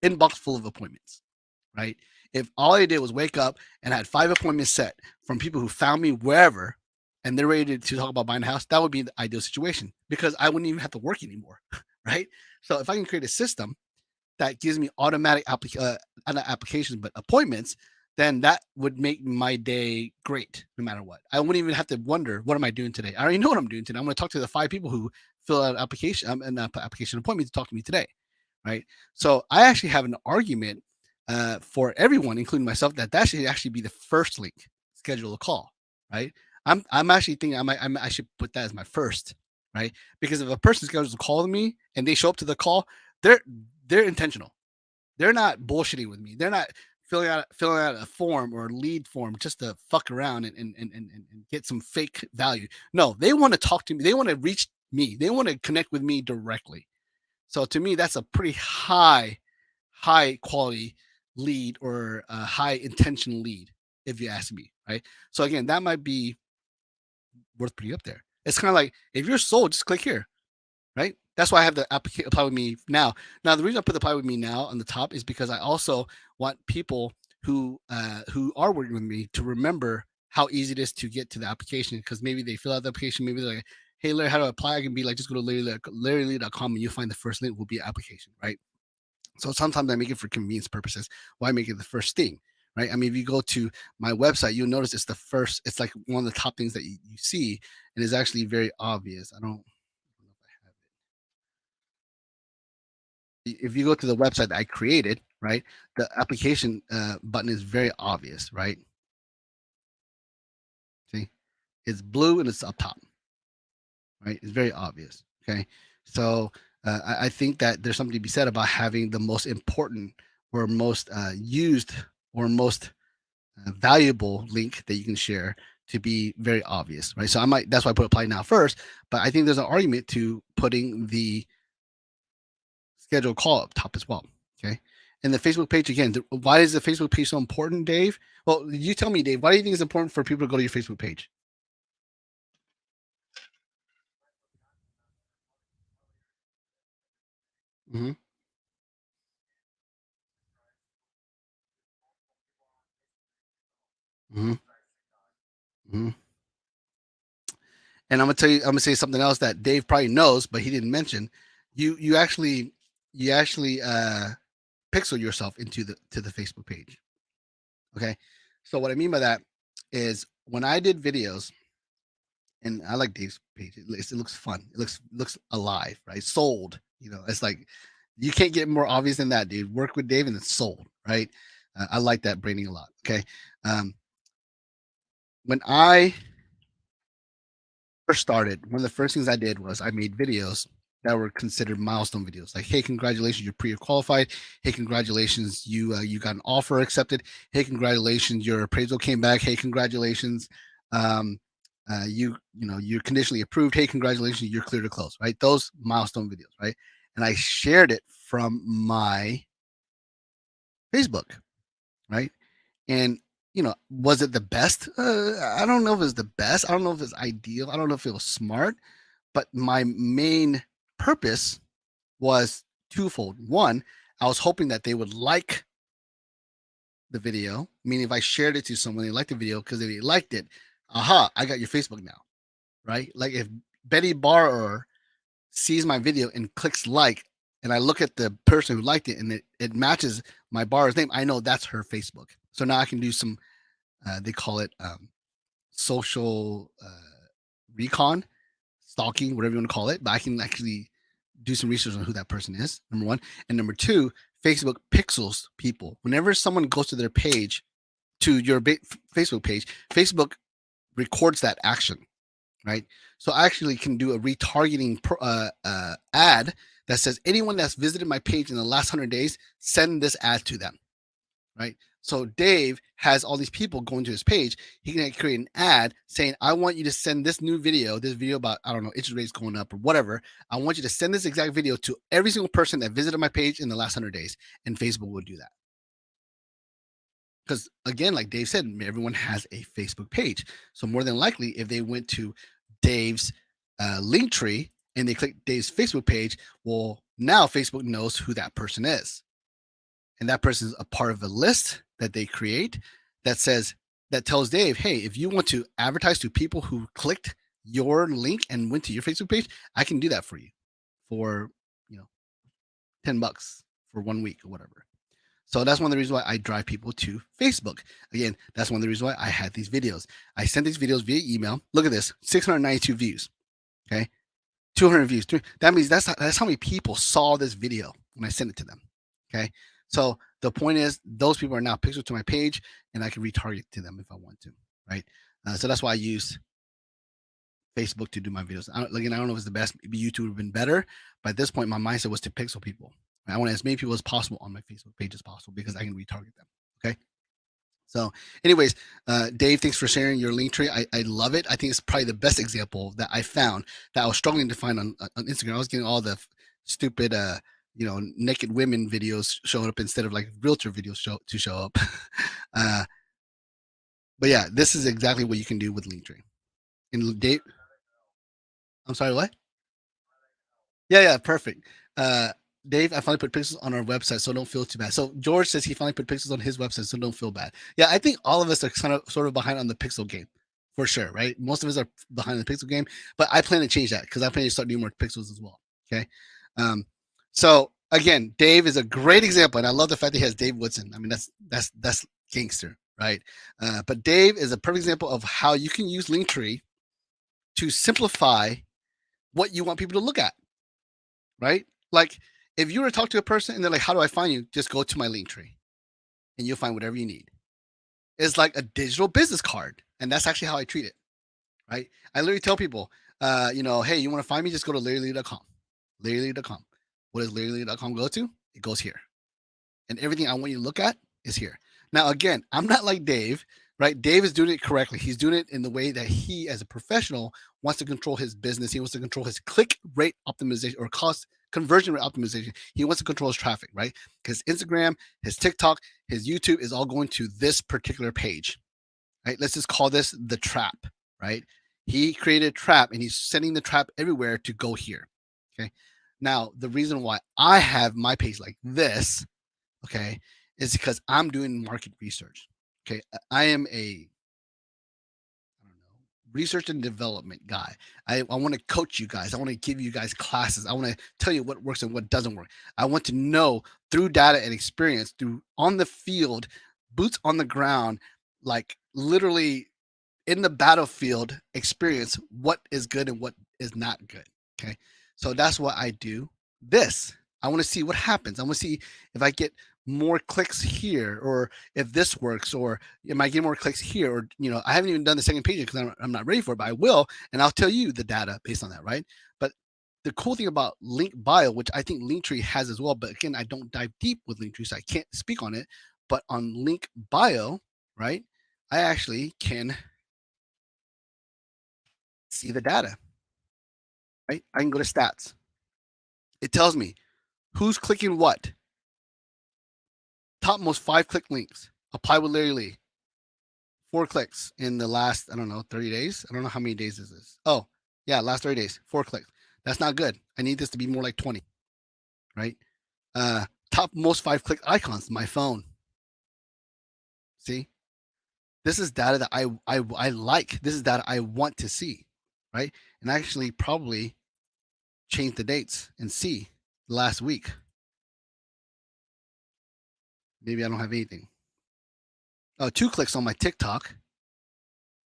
inbox full of appointments, right? If all I did was wake up and had 5 appointments set from people who found me wherever and they're ready to talk about buying a house, that would be the ideal situation because I wouldn't even have to work anymore, right? So if I can create a system that gives me automatic not applications, but appointments, then that would make my day great no matter what. I wouldn't even have to wonder, what am I doing today? I already know what I'm doing today. I'm going to talk to the 5 people who fill out an application appointment to talk to me today, right? So I actually have an argument for everyone, including myself, that should actually be the first link. Schedule a call, right? I'm actually thinking I should put that as my first, right? Because if a person schedules a call to me and they show up to the call, they're intentional. They're not bullshitting with me. They're not filling out a form or a lead form just to fuck around and get some fake value. No, they want to talk to me. They want to reach me. They want to connect with me directly. So to me, that's a pretty high quality lead or a high intention lead, if you ask me, right? So again, that might be worth putting up there. It's kind of like if you're sold, just click here, right? That's why I have the apply with me now. Now, the reason I put the apply with me now on the top is because I also want people who are working with me to remember how easy it is to get to the application, because maybe they fill out the application, maybe they're like, hey Larry, how do I apply? I can be like, just go to larry.com and you'll find the first link will be application, right? So sometimes I make it for convenience purposes. Why make it the first thing, right? I mean, if you go to my website, you'll notice it's the first. It's like one of the top things that you see, and it's actually very obvious. I don't know if I have it. If you go to the website that I created, right, the application button is very obvious, right? See, it's blue and it's up top, right? It's very obvious. Okay, so I think that there's something to be said about having the most important or most used or most valuable link that you can share to be very obvious, right? So I might, that's why I put apply now first, but I think there's an argument to putting the scheduled call up top as well. Okay. And the Facebook page again, why is the Facebook page so important, Dave? Well, you tell me, Dave, why do you think it's important for people to go to your Facebook page? Mm-hmm. Mm-hmm. Mm-hmm. And I'm gonna tell you, I'm gonna say something else that Dave probably knows, but he didn't mention. You actually pixel yourself into the Facebook page. Okay. So what I mean by that is when I did videos, and I like Dave's page. It looks fun. It looks alive, right? Sold. It's like you can't get more obvious than that, dude. Work with Dave and it's sold, right? I like that branding a lot. Okay. Um, when I first started, one of the first things I did was I made videos that were considered milestone videos. Like, hey, congratulations, you're pre-qualified. Hey, congratulations, you got an offer accepted. Hey, congratulations, your appraisal came back. Hey, congratulations, you're conditionally approved. Hey, congratulations, you're clear to close. Right, those milestone videos. Right, and I shared it from my Facebook. Right, and was it the best? I don't know if it was the best. I don't know if it's ideal. I don't know if it was smart, but my main purpose was twofold. One, I was hoping that they would like the video, meaning if I shared it to someone, they liked the video because they liked it. Aha, I got your Facebook now, right? Like if Betty Barr sees my video and clicks like, and I look at the person who liked it and it matches my bar's name, I know that's her Facebook. So now I can do some, they call it social recon, stalking, whatever you want to call it, but I can actually do some research on who that person is, number one. And number two, Facebook pixels people. Whenever someone goes to their page, to your Facebook page, Facebook records that action, right? So I actually can do a retargeting ad that says anyone that's visited my page in the last 100 days, send this ad to them, right? So Dave has all these people going to his page. He can create an ad saying, I want you to send this video about, I don't know, interest rates going up or whatever. I want you to send this exact video to every single person that visited my page in the last 100 days. And Facebook will do that. Because again, like Dave said, everyone has a Facebook page. So more than likely, if they went to Dave's linktree and they click Dave's Facebook page, well, now Facebook knows who that person is. And that person is a part of a list that they create that tells Dave, hey, if you want to advertise to people who clicked your link and went to your Facebook page, I can do that for you for $10 for 1 week or whatever. So that's one of the reasons why I drive people to Facebook. Again, that's one of the reasons why I had these videos. I sent these videos via email. Look at this, 692 views. Okay, 200 views. That means that's how many people saw this video when I sent it to them. Okay, so the point is, those people are now pixeled to my page, and I can retarget to them if I want to. Right. So that's why I use Facebook to do my videos. I don't know if it's the best. Maybe YouTube would have been better, but at this point, my mindset was to pixel people. I want as many people as possible on my Facebook page as possible because I can retarget them. Okay. So, anyways, Dave, thanks for sharing your link tree. I love it. I think it's probably the best example that I found that I was struggling to find on Instagram. I was getting all the stupid, naked women videos showing up instead of like realtor videos show up. uh, but yeah, this is exactly what you can do with Linktree. And Dave, I'm sorry, what? Yeah, perfect. Dave, I finally put pixels on our website, so don't feel too bad. So George says he finally put pixels on his website, so don't feel bad. Yeah, I think all of us are kind of sort of behind on the pixel game, for sure, right? Most of us are behind the pixel game, but I plan to change that because I plan to start doing more pixels as well. Okay, um, so again, Dave is a great example, and I love the fact that he has Dave Woodson. I mean, that's gangster, right? But Dave is a perfect example of how you can use Linktree to simplify what you want people to look at, right? Like if you were to talk to a person and they're like, "How do I find you?" Just go to my link tree and you'll find whatever you need. It's like a digital business card, and that's actually how I treat it, right? I literally tell people, hey, you want to find me? Just go to larrylee.com. Larrylee.com. What does larrylee.com go to? It goes here. And everything I want you to look at is here. Now, again, I'm not like Dave, right? Dave is doing it correctly. He's doing it in the way that he, as a professional, wants to control his business. He wants to control his click rate optimization or cost conversion rate optimization. He wants to control his traffic, right? Because Instagram, his TikTok, his YouTube is all going to this particular page, right? Let's just call this the trap, right? He created a trap and he's sending the trap everywhere to go here. Okay. Now, the reason why I have my page like this, okay, is because I'm doing market research. Okay, I am a I don't know research and development guy. I want to coach you guys. I want to give you guys classes. I want to tell you what works and what doesn't work. I want to know through data and experience, through on the field, boots on the ground, like literally in the battlefield experience what is good and what is not good. Okay. So that's what I do. This, I want to see what happens. I want to see if I get more clicks here or if this works or am I getting more clicks here or I haven't even done the second page because I'm not ready for it, but I will, and I'll tell you the data based on that, right? But the cool thing about link bio, which I think Linktree has as well, but again, I don't dive deep with Linktree, so I can't speak on it. But on link bio, right, I actually can see the data, right? I can go to stats. It tells me who's clicking what. Top most 5 click links. Apply with Larry Lee. 4 clicks in the last, I don't know, 30 days. I don't know how many days this is. Oh, yeah, last 30 days. 4 clicks. That's not good. I need this to be more like 20, right? Top most 5 click icons. My phone. See, this is data that I like. This is data I want to see, right? And actually probably change the dates and see last week. Maybe I don't have anything. Oh, 2 clicks on my TikTok,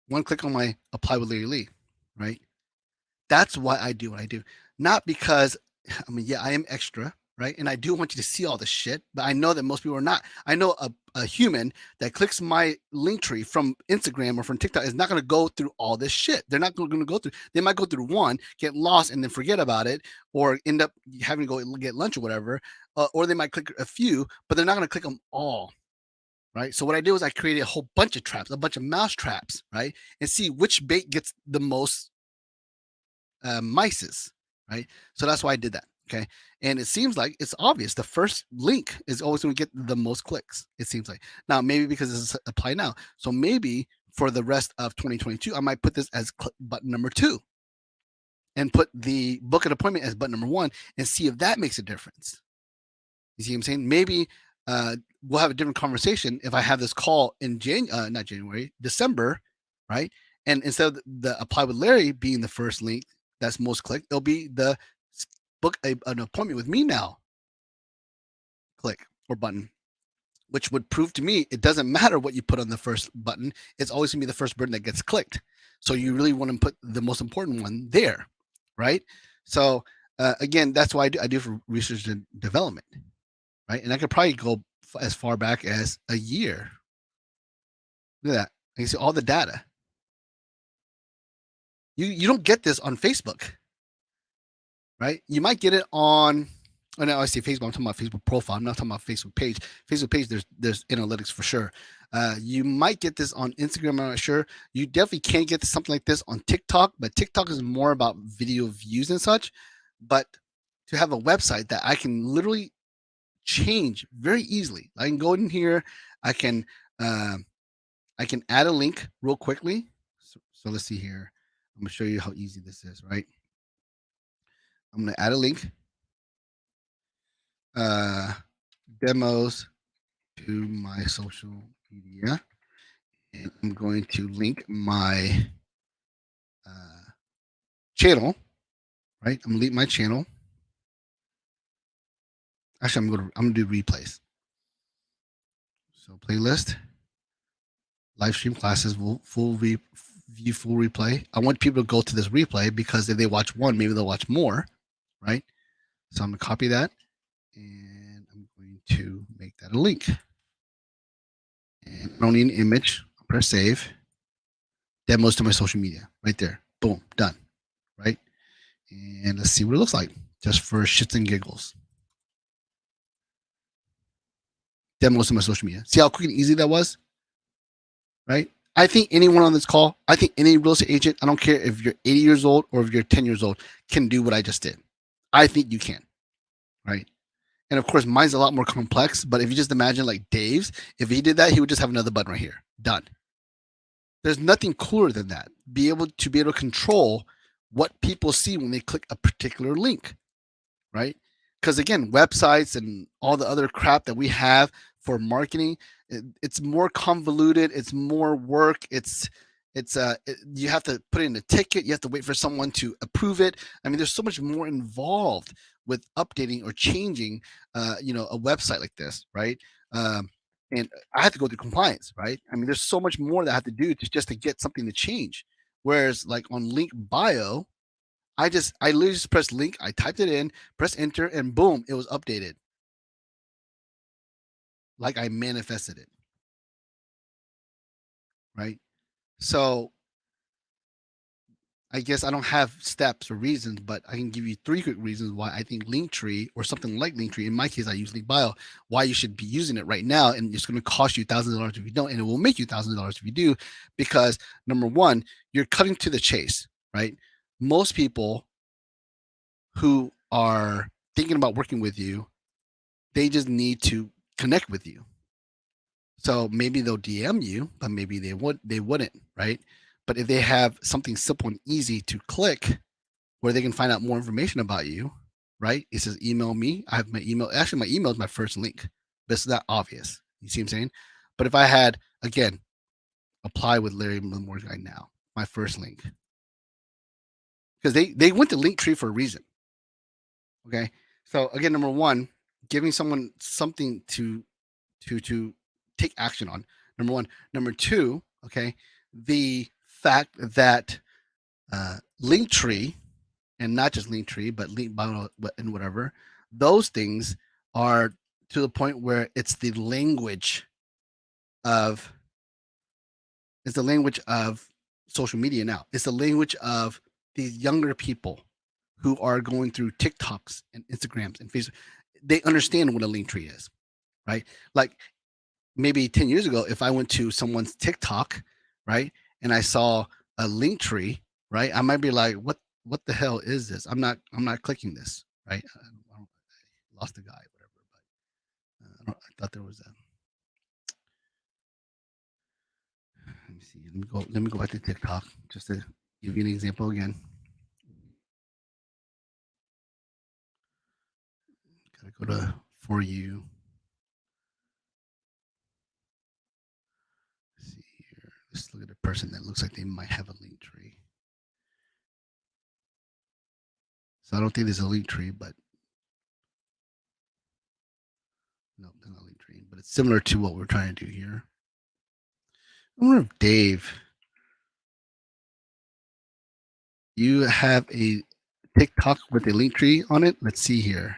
1 click on my apply with Larry Lee, right? That's why I do what I do. Not because, I mean, yeah, I am extra, right? And I do want you to see all this shit, but I know that most people are not. I know a human that clicks my link tree from Instagram or from TikTok is not going to go through all this shit. They're not going to go through, they might go through one, get lost, and then forget about it, or end up having to go get lunch or whatever, or they might click a few, but they're not going to click them all, right? So what I did was I created a whole bunch of traps, a bunch of mouse traps, right? And see which bait gets the most mices, right? So that's why I did that. Okay. And it seems like it's obvious. The first link is always going to get the most clicks. It seems like now, maybe because this is apply now. So maybe for the rest of 2022, I might put this as button number 2 and put the book an appointment as button number 1 and see if that makes a difference. You see what I'm saying? Maybe we'll have a different conversation if I have this call in not January, December, right? And instead of the apply with Larry being the first link that's most clicked, it'll be the book an appointment with me now click or button, which would prove to me it doesn't matter what you put on the first button. It's always gonna be the first button that gets clicked. So you really want to put the most important one there, right? So again, that's why I do for research and development, right? And I could probably go as far back as a year. Look at that. You can see all the data. You don't get this on Facebook, right? You might get it on. Oh no, I see Facebook. I'm talking about Facebook profile. I'm not talking about Facebook page. Facebook page, there's analytics for sure. You might get this on Instagram. I'm not sure. You definitely can't get something like this on TikTok, but TikTok is more about video views and such. But to have a website that I can literally change very easily, I can go in here. I can uh, I can add a link real quickly. So let's see here. I'm gonna show you how easy this is, right? I'm gonna add a link. uh, demos to my social media, and I'm going to link my uh, channel. Right, I'm gonna link my channel. Actually, I'm gonna do replays. So playlist, live stream classes, view full replay. I want people to go to this replay because if they watch one, maybe they'll watch more, right? So I'm gonna copy that and I'm going to make that a link. And I don't need an image. I'll press save. Demos to my social media, right there. Boom, done. Right, and let's see what it looks like, just for shits and giggles. Demos to my social media. See how quick and easy that was, right? I think anyone on this call, I think any real estate agent, I don't care if you're 80 years old or if you're 10 years old, can do what I just did. I think you can, right? And of course, mine's a lot more complex, but if you just imagine like Dave's, if he did that, he would just have another button right here. Done. There's nothing cooler than that. Be able to control what people see when they click a particular link, right? Because again, websites and all the other crap that we have for marketing, it's more convoluted. It's more work. You have to put in a ticket. You have to wait for someone to approve it. I mean, there's so much more involved with updating or changing, a website like this, right? Um, and I have to go through compliance, right? I mean, there's so much more that I have to do just to get something to change. Whereas, like on Link Bio, I literally just pressed link, I typed it in, press enter, and boom, it was updated. Like I manifested it, right? So I guess I don't have steps or reasons, but I can give you three quick reasons why I think Linktree or something like Linktree, in my case, I use LinkBio, why you should be using it right now. And it's going to cost you thousands of dollars if you don't, and it will make you thousands of dollars if you do, because number one, you're cutting to the chase, right? Most people who are thinking about working with you, they just need to connect with you. So maybe they'll DM you, but maybe they wouldn't, right? But if they have something simple and easy to click where they can find out more information about you, right? It says email me. I have my email. Actually, my email is my first link, but it's not obvious. You see what I'm saying? But if I had, again, apply with Larry Morgan right now, my first link, because they went to Linktree for a reason. Okay. So again, number one, giving someone something to take action on. Number one. Number two, okay, the fact that Linktree, and not just Linktree, but Linkbio and whatever, those things are to the point where of it's the language of social media now. It's the language of these younger people who are going through TikToks and Instagrams and Facebook. They understand what a Linktree is, right? Like maybe 10 years ago, if I went to someone's TikTok, right, and I saw a link tree, right, I might be like, what the hell is this? I'm not clicking this, right? I lost the guy, whatever. But I thought there was a. Let me see. Let me go back to TikTok just to give you an example again. Gotta go to for you. Let's see here. Let's look at a person that looks like they might have a link tree. So I don't think there's a link tree, but no, there's not a link tree. But it's similar to what we're trying to do here. I wonder if Dave, you have a TikTok with a link tree on it. Let's see here.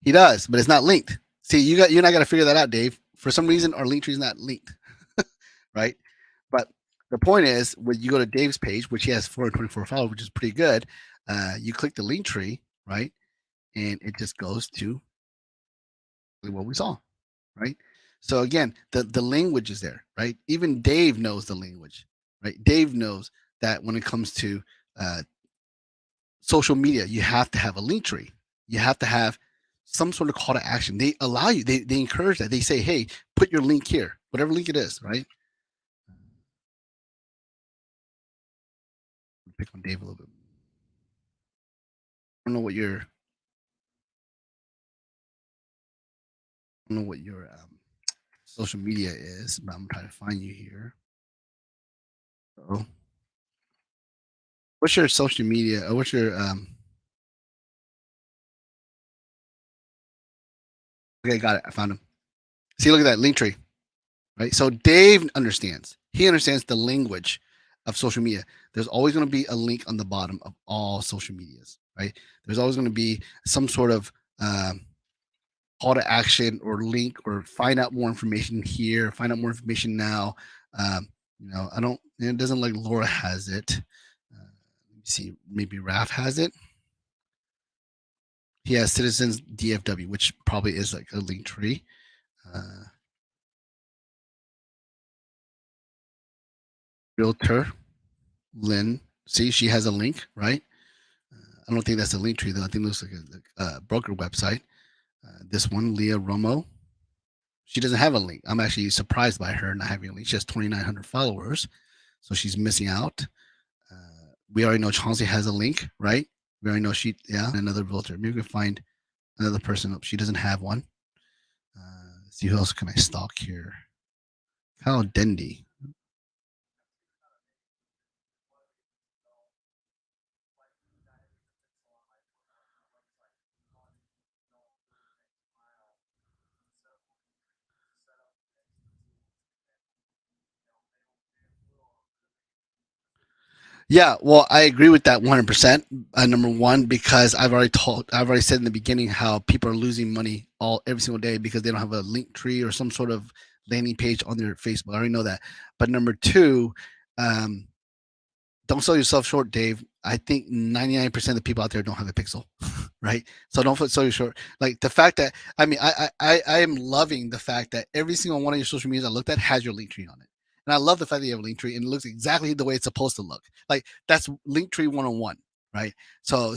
He does, but it's not linked. See, you and I got to figure that out, Dave. For some reason, our link tree is not linked, right? But the point is, when you go to Dave's page, which he has 424 followers, which is pretty good, you click the link tree, right, and it just goes to what we saw, right? So again, the language is there, right? Even Dave knows the language, right? Dave knows that when it comes to social media, you have to have a link tree. You have to have some sort of call to action. They allow you, they encourage that. They say, hey, put your link here, whatever link it is, right? Pick on Dave a little bit. I don't know what your I don't know what your social media is, but I'm trying to find you here. Oh, what's your social media? Or what's your Okay, got it. I found him. See, look at that link tree, right? So Dave understands. He understands the language of social media. There's always going to be a link on the bottom of all social medias, right? There's always going to be some sort of call to action or link or find out more information here, find out more information now. I don't. It doesn't like Laura has it. Let me see. Maybe Raf has it. He has Citizens DFW, which probably is like a link tree. Uh, Realtor Lynn. See, she has a link, right? I don't think that's a link tree though. I think it looks like a broker website. This one, Leah Romo, she doesn't have a link. I'm actually surprised by her not having a link. She has 2,900 followers, so she's missing out. We already know Chauncey has a link, right? We already know she, yeah, another realtor. Maybe we can find another person. She doesn't have one. See who else can I stalk here? Kyle Dendy. Yeah, well, I agree with that 100%. Number one, because I've already said in the beginning how people are losing money every single day because they don't have a link tree or some sort of landing page on their Facebook. I already know that. But number two, um, don't sell yourself short, Dave. I think 99% of the people out there don't have a pixel, right? So don't sell you short. Like the fact that I am loving the fact that every single one of your social medias I looked at has your link tree on it, and I love the fact that you have a link tree and it looks exactly the way it's supposed to look. Like that's link tree 101, right? So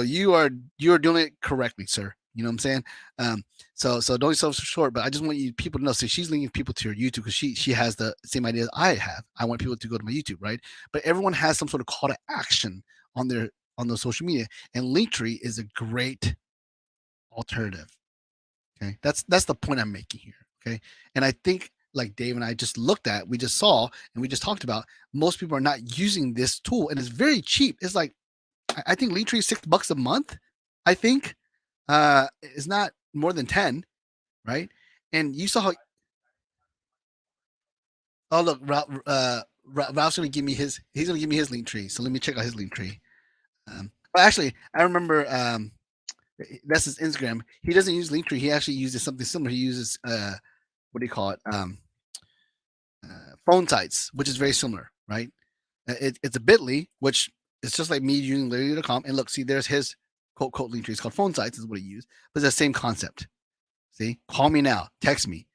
you are doing it correctly, sir. You know what I'm saying? Um, so don't sell short. But I just want you people to know. So she's linking people to her YouTube because she has the same idea I have. I want people to go to my YouTube, right? But everyone has some sort of call to action on their social media, and Linktree is a great alternative. Okay, that's the point I'm making here. Okay, and I think like Dave and I just looked at, we just saw, and we just talked about, most people are not using this tool, and it's very cheap. It's like I think Linktree is $6 a month. I think it's not more than 10, right? And you saw how. Oh look, Ralph's gonna give me his. He's gonna give me his link tree. So let me check out his link tree. But actually, I remember that's his Instagram. He doesn't use Linktree. He actually uses something similar. He uses what do you call it? Phone sites, which is very similar, right? It's a Bitly, which is just like me using Larry.com. And look, see, there's his quote Linktree. It's called phone sites, is what he used, but it's the same concept. See, call me now, text me.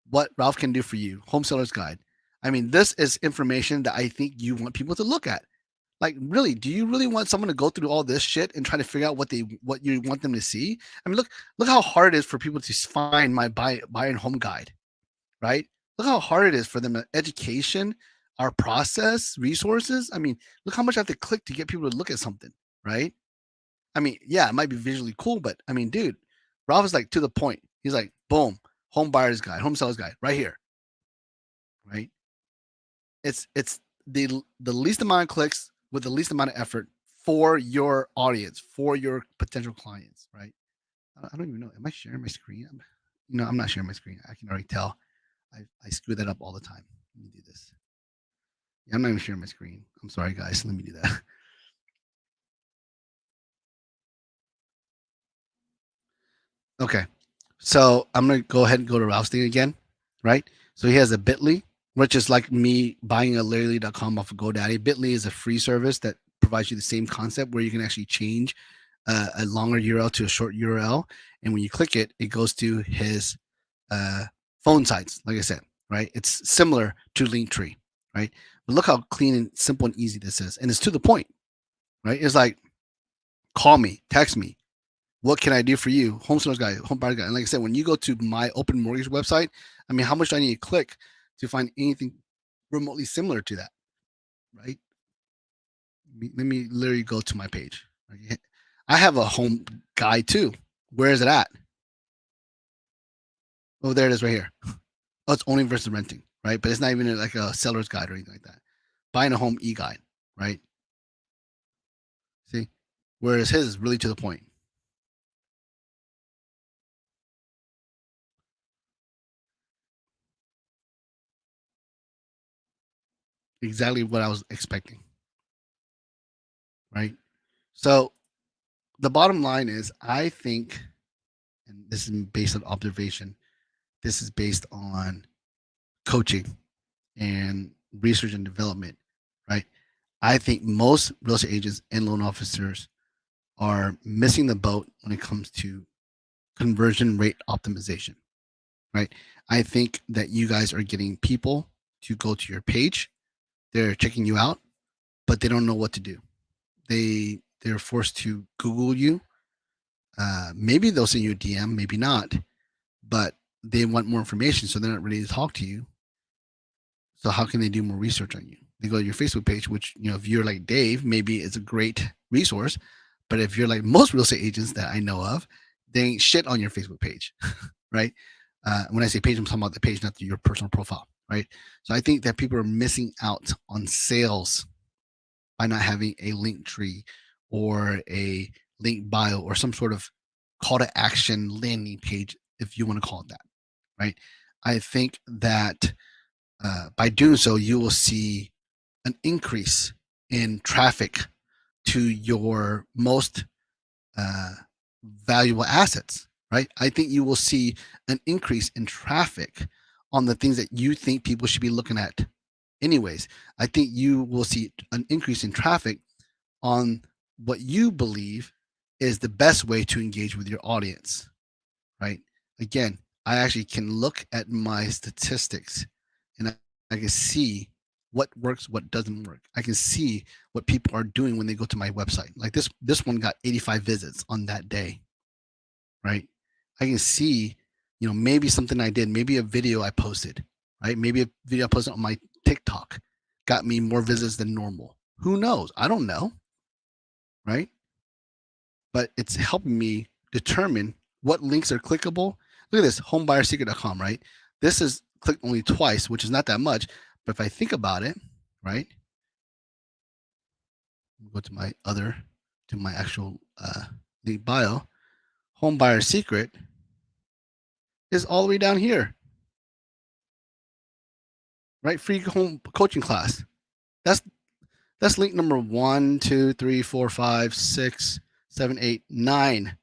What Ralph can do for you, home seller's guide. I mean, this is information that I think you want people to look at. Like, really, do you really want someone to go through all this shit and try to figure out what you want them to see? I mean, look how hard it is for people to find my buy and home guide, right? Look how hard it is for them. Education, our process, resources. I mean, look how much I have to click to get people to look at something, right? I mean, yeah, it might be visually cool, but I mean, dude, Ralph is like to the point. He's like, boom, home buyer's guide, home seller's guide, right here, right? It's the least amount of clicks with the least amount of effort for your audience, for your potential clients, right? I don't even know. Am I sharing my screen? I'm not sharing my screen. I can already tell. I screw that up all the time. Let me do this. Yeah, I'm not even sharing my screen. I'm sorry, guys. Let me do that. Okay. So I'm gonna go ahead and go to Ralph's thing again, right? So he has a Bitly, which is like me buying a Larry.com off of GoDaddy. Bitly is a free service that provides you the same concept where you can actually change a longer URL to a short URL, and when you click it, it goes to his phone sites. Like I said, right? It's similar to Linktree, right? But look how clean and simple and easy this is, and it's to the point, right? It's like call me, text me, what can I do for you? Home sales guy, home buyer guy. And like I said, when you go to my open mortgage website, I mean, how much do I need to click to find anything remotely similar to that? Right. Let me literally go to my page. Right? I have a home guide too. Where is it at? Oh, there it is right here. Oh, it's only versus renting, right? But it's not even like a seller's guide or anything like that. Buying a home e-guide, right? See? Whereas his is really to the point. Exactly what I was expecting, right? So the bottom line is I think, and this is based on observation, this is based on coaching and research and development, right? I think most real estate agents and loan officers are missing the boat when it comes to conversion rate optimization, right? I think that you guys are getting people to go to your page, they're checking you out, but they don't know what to do. They're forced to Google you. Maybe they'll send you a DM, maybe not, but they want more information, so they're not ready to talk to you. So how can they do more research on you? They go to your Facebook page, which if you're like Dave, maybe it's a great resource. But if you're like most real estate agents that I know of, they ain't shit on your Facebook page, right? When I say page, I'm talking about the page, not your personal profile, right? So I think that people are missing out on sales by not having a link tree or a link bio or some sort of call to action landing page, if you want to call it that, right? I think that by doing so, you will see an increase in traffic to your most uh, valuable assets, right? I think you will see an increase in traffic on the things that you think people should be looking at. Anyways, I think you will see an increase in traffic on what you believe is the best way to engage with your audience, right? Again, I actually can look at my statistics and I can see what works, what doesn't work. I can see what people are doing when they go to my website. Like this one got 85 visits on that day, right? I can see, maybe something I did, maybe a video I posted, right? Maybe a video I posted on my TikTok got me more visits than normal. Who knows? I don't know, right? But it's helping me determine what links are clickable. Look at this, homebuyerSecret.com, right? This is clicked only twice, which is not that much. But if I think about it, right? Go to my actual link bio. Home Buyer Secret is all the way down here, right? Free home coaching class. That's that's link number 1, 2, 3, 4, 5, 6, 7, 8, 9.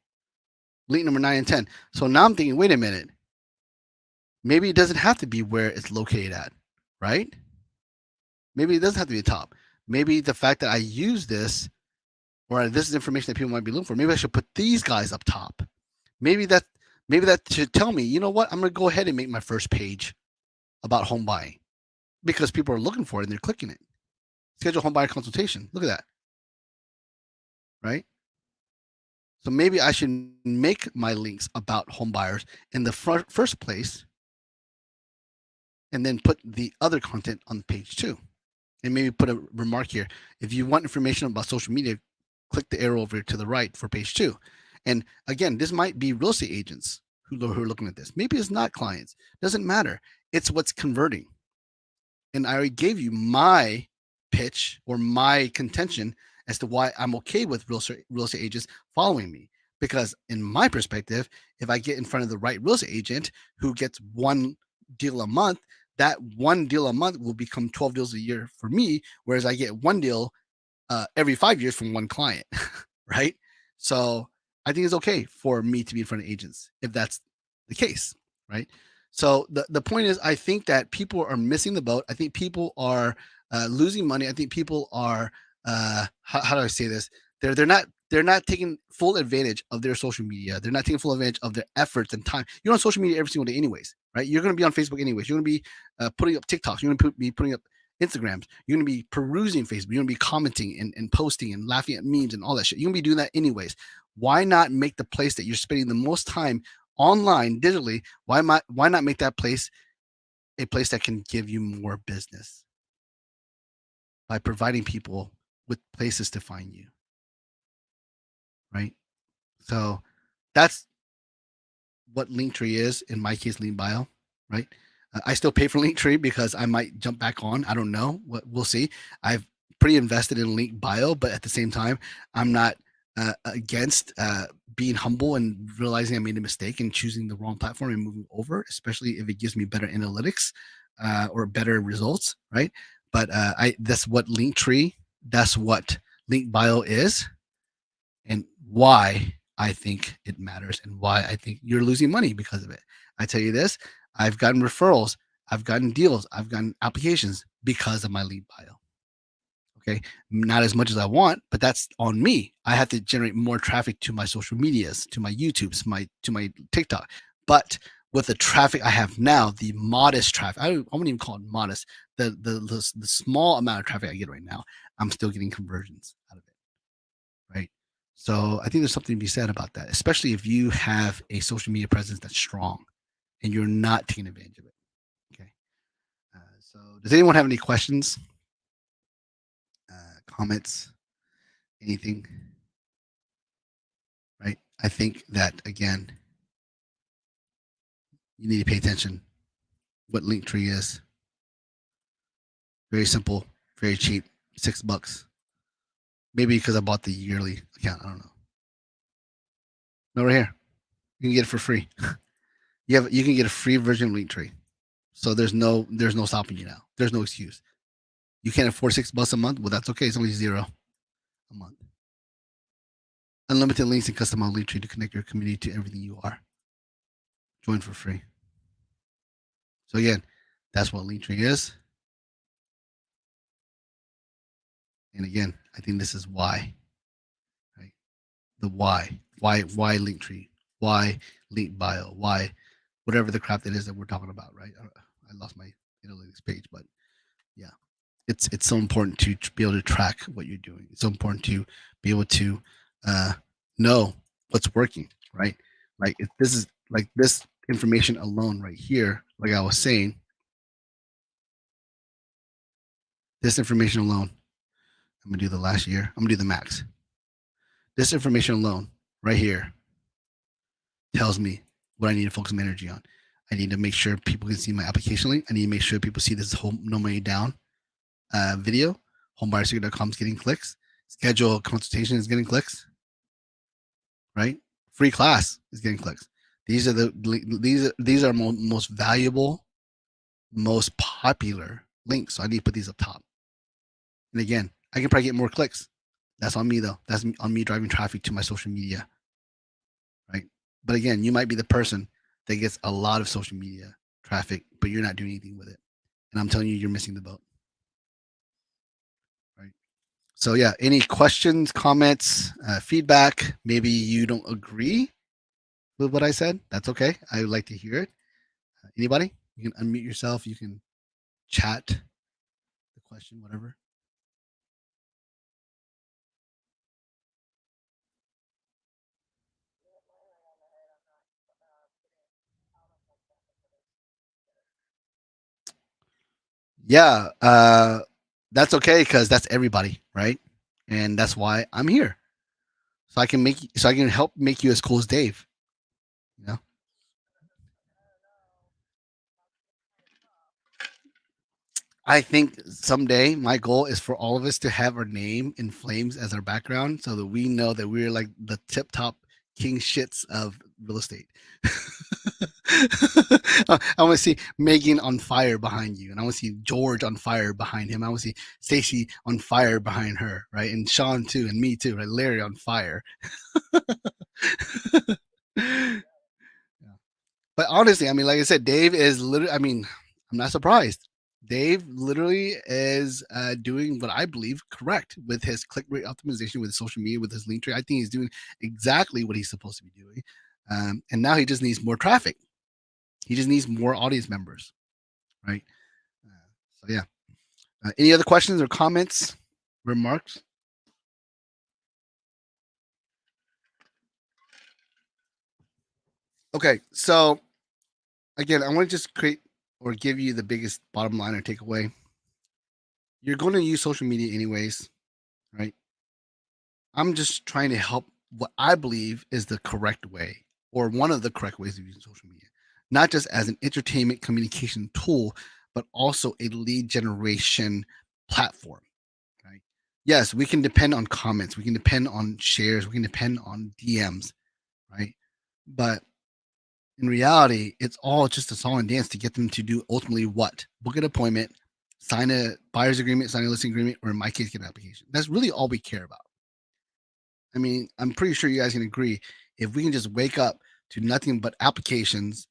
Link number 9 and 10. So now I'm thinking, wait a minute. Maybe it doesn't have to be where it's located at, right? Maybe it doesn't have to be the top. Maybe the fact that I use this, or this is information that people might be looking for, maybe I should put these guys up top. Maybe that maybe that should tell me, you know what, I'm gonna go ahead and make my first page about home buying because people are looking for it and they're clicking it. Schedule home buyer consultation. Look at that, right? So maybe I should make my links about home buyers in the first place and then put the other content on page two. And maybe put a remark here. If you want information about social media, click the arrow over to the right for page two. And again, this might be real estate agents who are looking at this. Maybe it's not clients. Doesn't matter. It's what's converting. And I already gave you my pitch or my contention as to why I'm okay with real estate agents following me. Because in my perspective, if I get in front of the right real estate agent who gets one deal a month, that one deal a month will become 12 deals a year for me, whereas I get one deal every 5 years from one client, right? So I think it's okay for me to be in front of agents if that's the case, right? So the point is, I think that people are missing the boat. I think people are losing money. I think people are how do I say this? They're not taking full advantage of their social media. They're not taking full advantage of their efforts and time. You're on social media every single day, anyways, right? You're going to be on Facebook anyways. You're going to be putting up TikToks. You're going to be putting up Instagrams. You're going to be perusing Facebook. You're going to be commenting and posting and laughing at memes and all that shit. You're going to be doing that anyways. Why not make the place that you're spending the most time online digitally? Why not make that place a place that can give you more business by providing people with places to find you, right? So that's what Linktree is. In my case, Link Bio, right? I still pay for Linktree because I might jump back on. I don't know. We'll see. I've pretty invested in Link Bio, but at the same time, I'm not against being humble and realizing I made a mistake and choosing the wrong platform and moving over, especially if it gives me better analytics or better results, right? But that's what Linktree, that's what Link Bio is, and why I think it matters and why I think you're losing money because of it. I tell you this, I've gotten referrals, I've gotten deals, I've gotten applications because of my Link Bio. Okay. Not as much as I want, but that's on me. I have to generate more traffic to my social medias, to my YouTubes, to my TikTok. But with the traffic I have now, the modest traffic, I wouldn't even call it modest, the small amount of traffic I get right now, I'm still getting conversions out of it. Right. So I think there's something to be said about that, especially if you have a social media presence that's strong and you're not taking advantage of it. Okay. So does anyone have any questions, comments, anything? Right? I think that again, you need to pay attention what Linktree is. Very simple, very cheap, $6. Maybe because I bought the yearly account. I don't know. No, right here. You can get it for free. You can get a free version of Linktree. So there's no stopping you now. There's no excuse. You can't afford $6 a month. Well, that's okay. It's only zero a month. Unlimited links and customized Linktree to connect your community to everything you are. Join for free. So again, that's what Linktree is. And again, I think this is why. Right? The why. Why Linktree? Why Link Bio? Why whatever the crap that is that we're talking about, right? I lost my analytics page, but yeah, it's so important to be able to track what you're doing. It's so important to be able to know what's working, right? Like if this is like this information alone right here, like I was saying, this information alone. I'm gonna do the last year. I'm gonna do the max. This information alone, right here, tells me what I need to focus my energy on. I need to make sure people can see my application link. I need to make sure people see this whole No Money Down video. Homebuyersugar.com is getting clicks. Schedule consultation is getting clicks. Right? Free class is getting clicks. These are most valuable, most popular links. So I need to put these up top. And again, I can probably get more clicks. That's on me though. That's on me driving traffic to my social media. Right? But again, you might be the person that gets a lot of social media traffic, but you're not doing anything with it. And I'm telling you, you're missing the boat. Right. So yeah, any questions, comments, feedback? Maybe you don't agree with what I said. That's okay. I would like to hear it. Anybody? You can unmute yourself. You can chat the question, whatever. Yeah, that's okay because that's everybody, right? And that's why I'm here. So I can help make you as cool as Dave. You know, I think someday my goal is for all of us to have our name in flames as our background, so that we know that we're like the tip top king shits of real estate. I want to see Megan on fire behind you, and I want to see George on fire behind him. I want to see Stacy on fire behind her, right? And Sean too, and me too, right? Larry on fire. Yeah. But honestly, I mean, like I said, Dave is literally. I mean, I'm not surprised. Dave literally is doing what I believe correct with his click rate optimization, with his social media, with his link tree. I think he's doing exactly what he's supposed to be doing, and now he just needs more traffic. He just needs more audience members, right? So yeah. Any other questions or comments, remarks? Okay, so again, I want to just create or give you the biggest bottom line or takeaway. You're going to use social media anyways, right? I'm just trying to help what I believe is the correct way. or one of the correct ways of using social media, not just as an entertainment communication tool, but also a lead generation platform, right? Yes, we can depend on comments, we can depend on shares, we can depend on DMs, right? But in reality, it's all just a song and dance to get them to do ultimately what? Book an appointment, sign a buyer's agreement, sign a listing agreement, or in my case, get an application. That's really all we care about. I mean, I'm pretty sure you guys can agree if we can just wake up to nothing but applications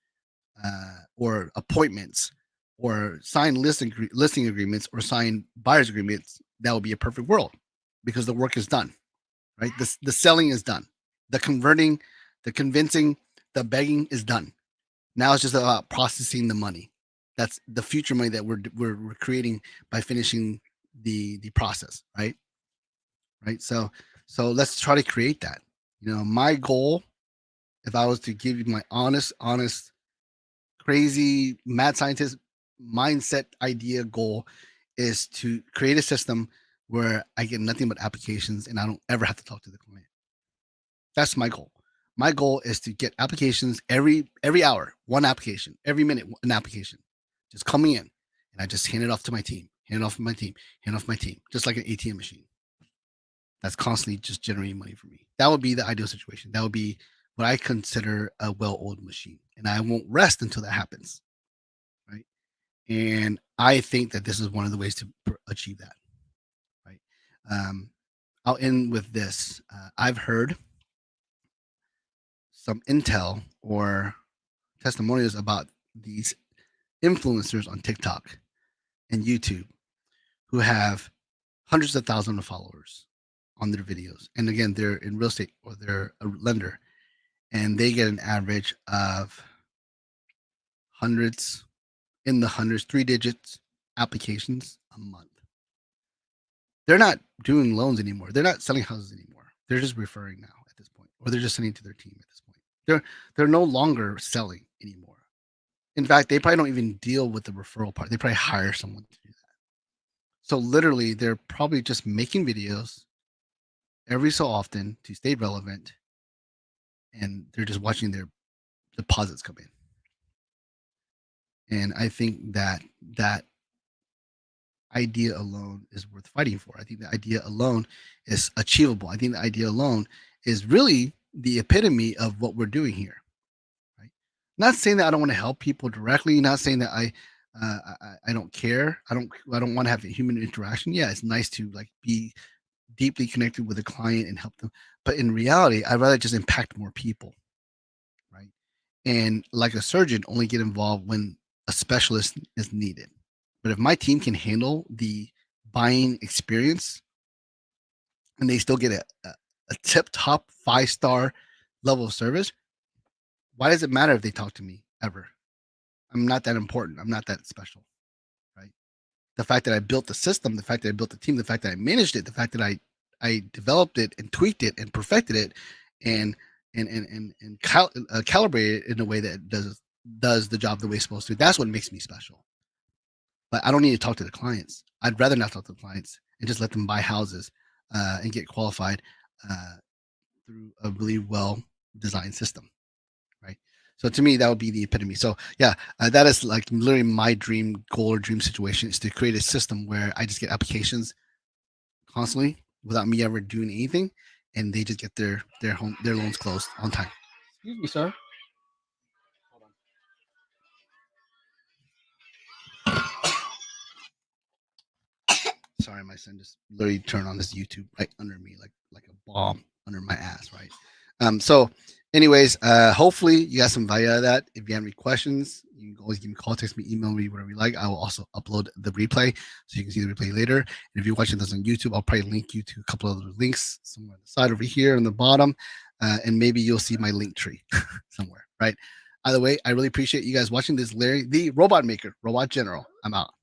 or appointments or sign listing agreements or sign buyer's agreements, that would be a perfect world because the work is done, right? The selling is done. The converting, the convincing, the begging is done. Now it's just about processing the money. That's the future money that we're creating by finishing the process, right? Right. So let's try to create that. My goal, if I was to give you my honest, crazy, mad scientist mindset idea goal, is to create a system where I get nothing but applications and I don't ever have to talk to the client. That's my goal. My goal is to get applications every hour, one application, every minute, an application, just coming in, and I just hand it off to my team, hand it off to my team, hand it off to my team, just like an ATM machine. That's constantly just generating money for me. That would be the ideal situation. That would be what I consider a well-oiled machine, and I won't rest until that happens, right? And I think that this is one of the ways to achieve that, right? Um, I'll end with this. I've heard some intel or testimonials about these influencers on TikTok and YouTube who have hundreds of thousands of followers on their videos. And again, they're in real estate or they're a lender, and they get an average of hundreds, in the hundreds, 3 digits applications a month. They're not doing loans anymore. They're not selling houses anymore. They're just referring now at this point, or they're just sending to their team at this point. They're no longer selling anymore. In fact, they probably don't even deal with the referral part. They probably hire someone to do that. So literally, they're probably just making videos every so often to stay relevant, and they're just watching their deposits come in. And I think that idea alone is worth fighting for. I think the idea alone is achievable. I think the idea alone is really the epitome of what we're doing here. Right? Not saying that I don't want to help people directly. Not saying that I don't care. I don't want to have a human interaction. Yeah, it's nice to like be deeply connected with a client and help them. But in reality, I'd rather just impact more people. Right. And like a surgeon, only get involved when a specialist is needed. But if my team can handle the buying experience and they still get a tip top 5-star level of service, why does it matter if they talk to me ever? I'm not that important. I'm not that special. Right. The fact that I built the system, the fact that I built the team, the fact that I managed it, the fact that I developed it and tweaked it and perfected it and calibrate it in a way that does the job the way it's supposed to. That's what makes me special. But I don't need to talk to the clients. I'd rather not talk to the clients and just let them buy houses and get qualified through a really well designed system, right? So to me, that would be the epitome. So yeah, that is like literally my dream goal or dream situation is to create a system where I just get applications constantly without me ever doing anything, and they just get their loans closed on time. Excuse me, sir. Sorry, my son just literally turned on this YouTube right under me, like a bomb under my ass, right? So anyways, hopefully you got some value out of that. If you have any questions, you can always give me a call, text me, email me, whatever you like. I will also upload the replay so you can see the replay later. And if you're watching this on YouTube, I'll probably link you to a couple of other links somewhere on the side over here on the bottom. And maybe you'll see my link tree somewhere, right? Either way, I really appreciate you guys watching this. Larry, the robot maker, robot general. I'm out.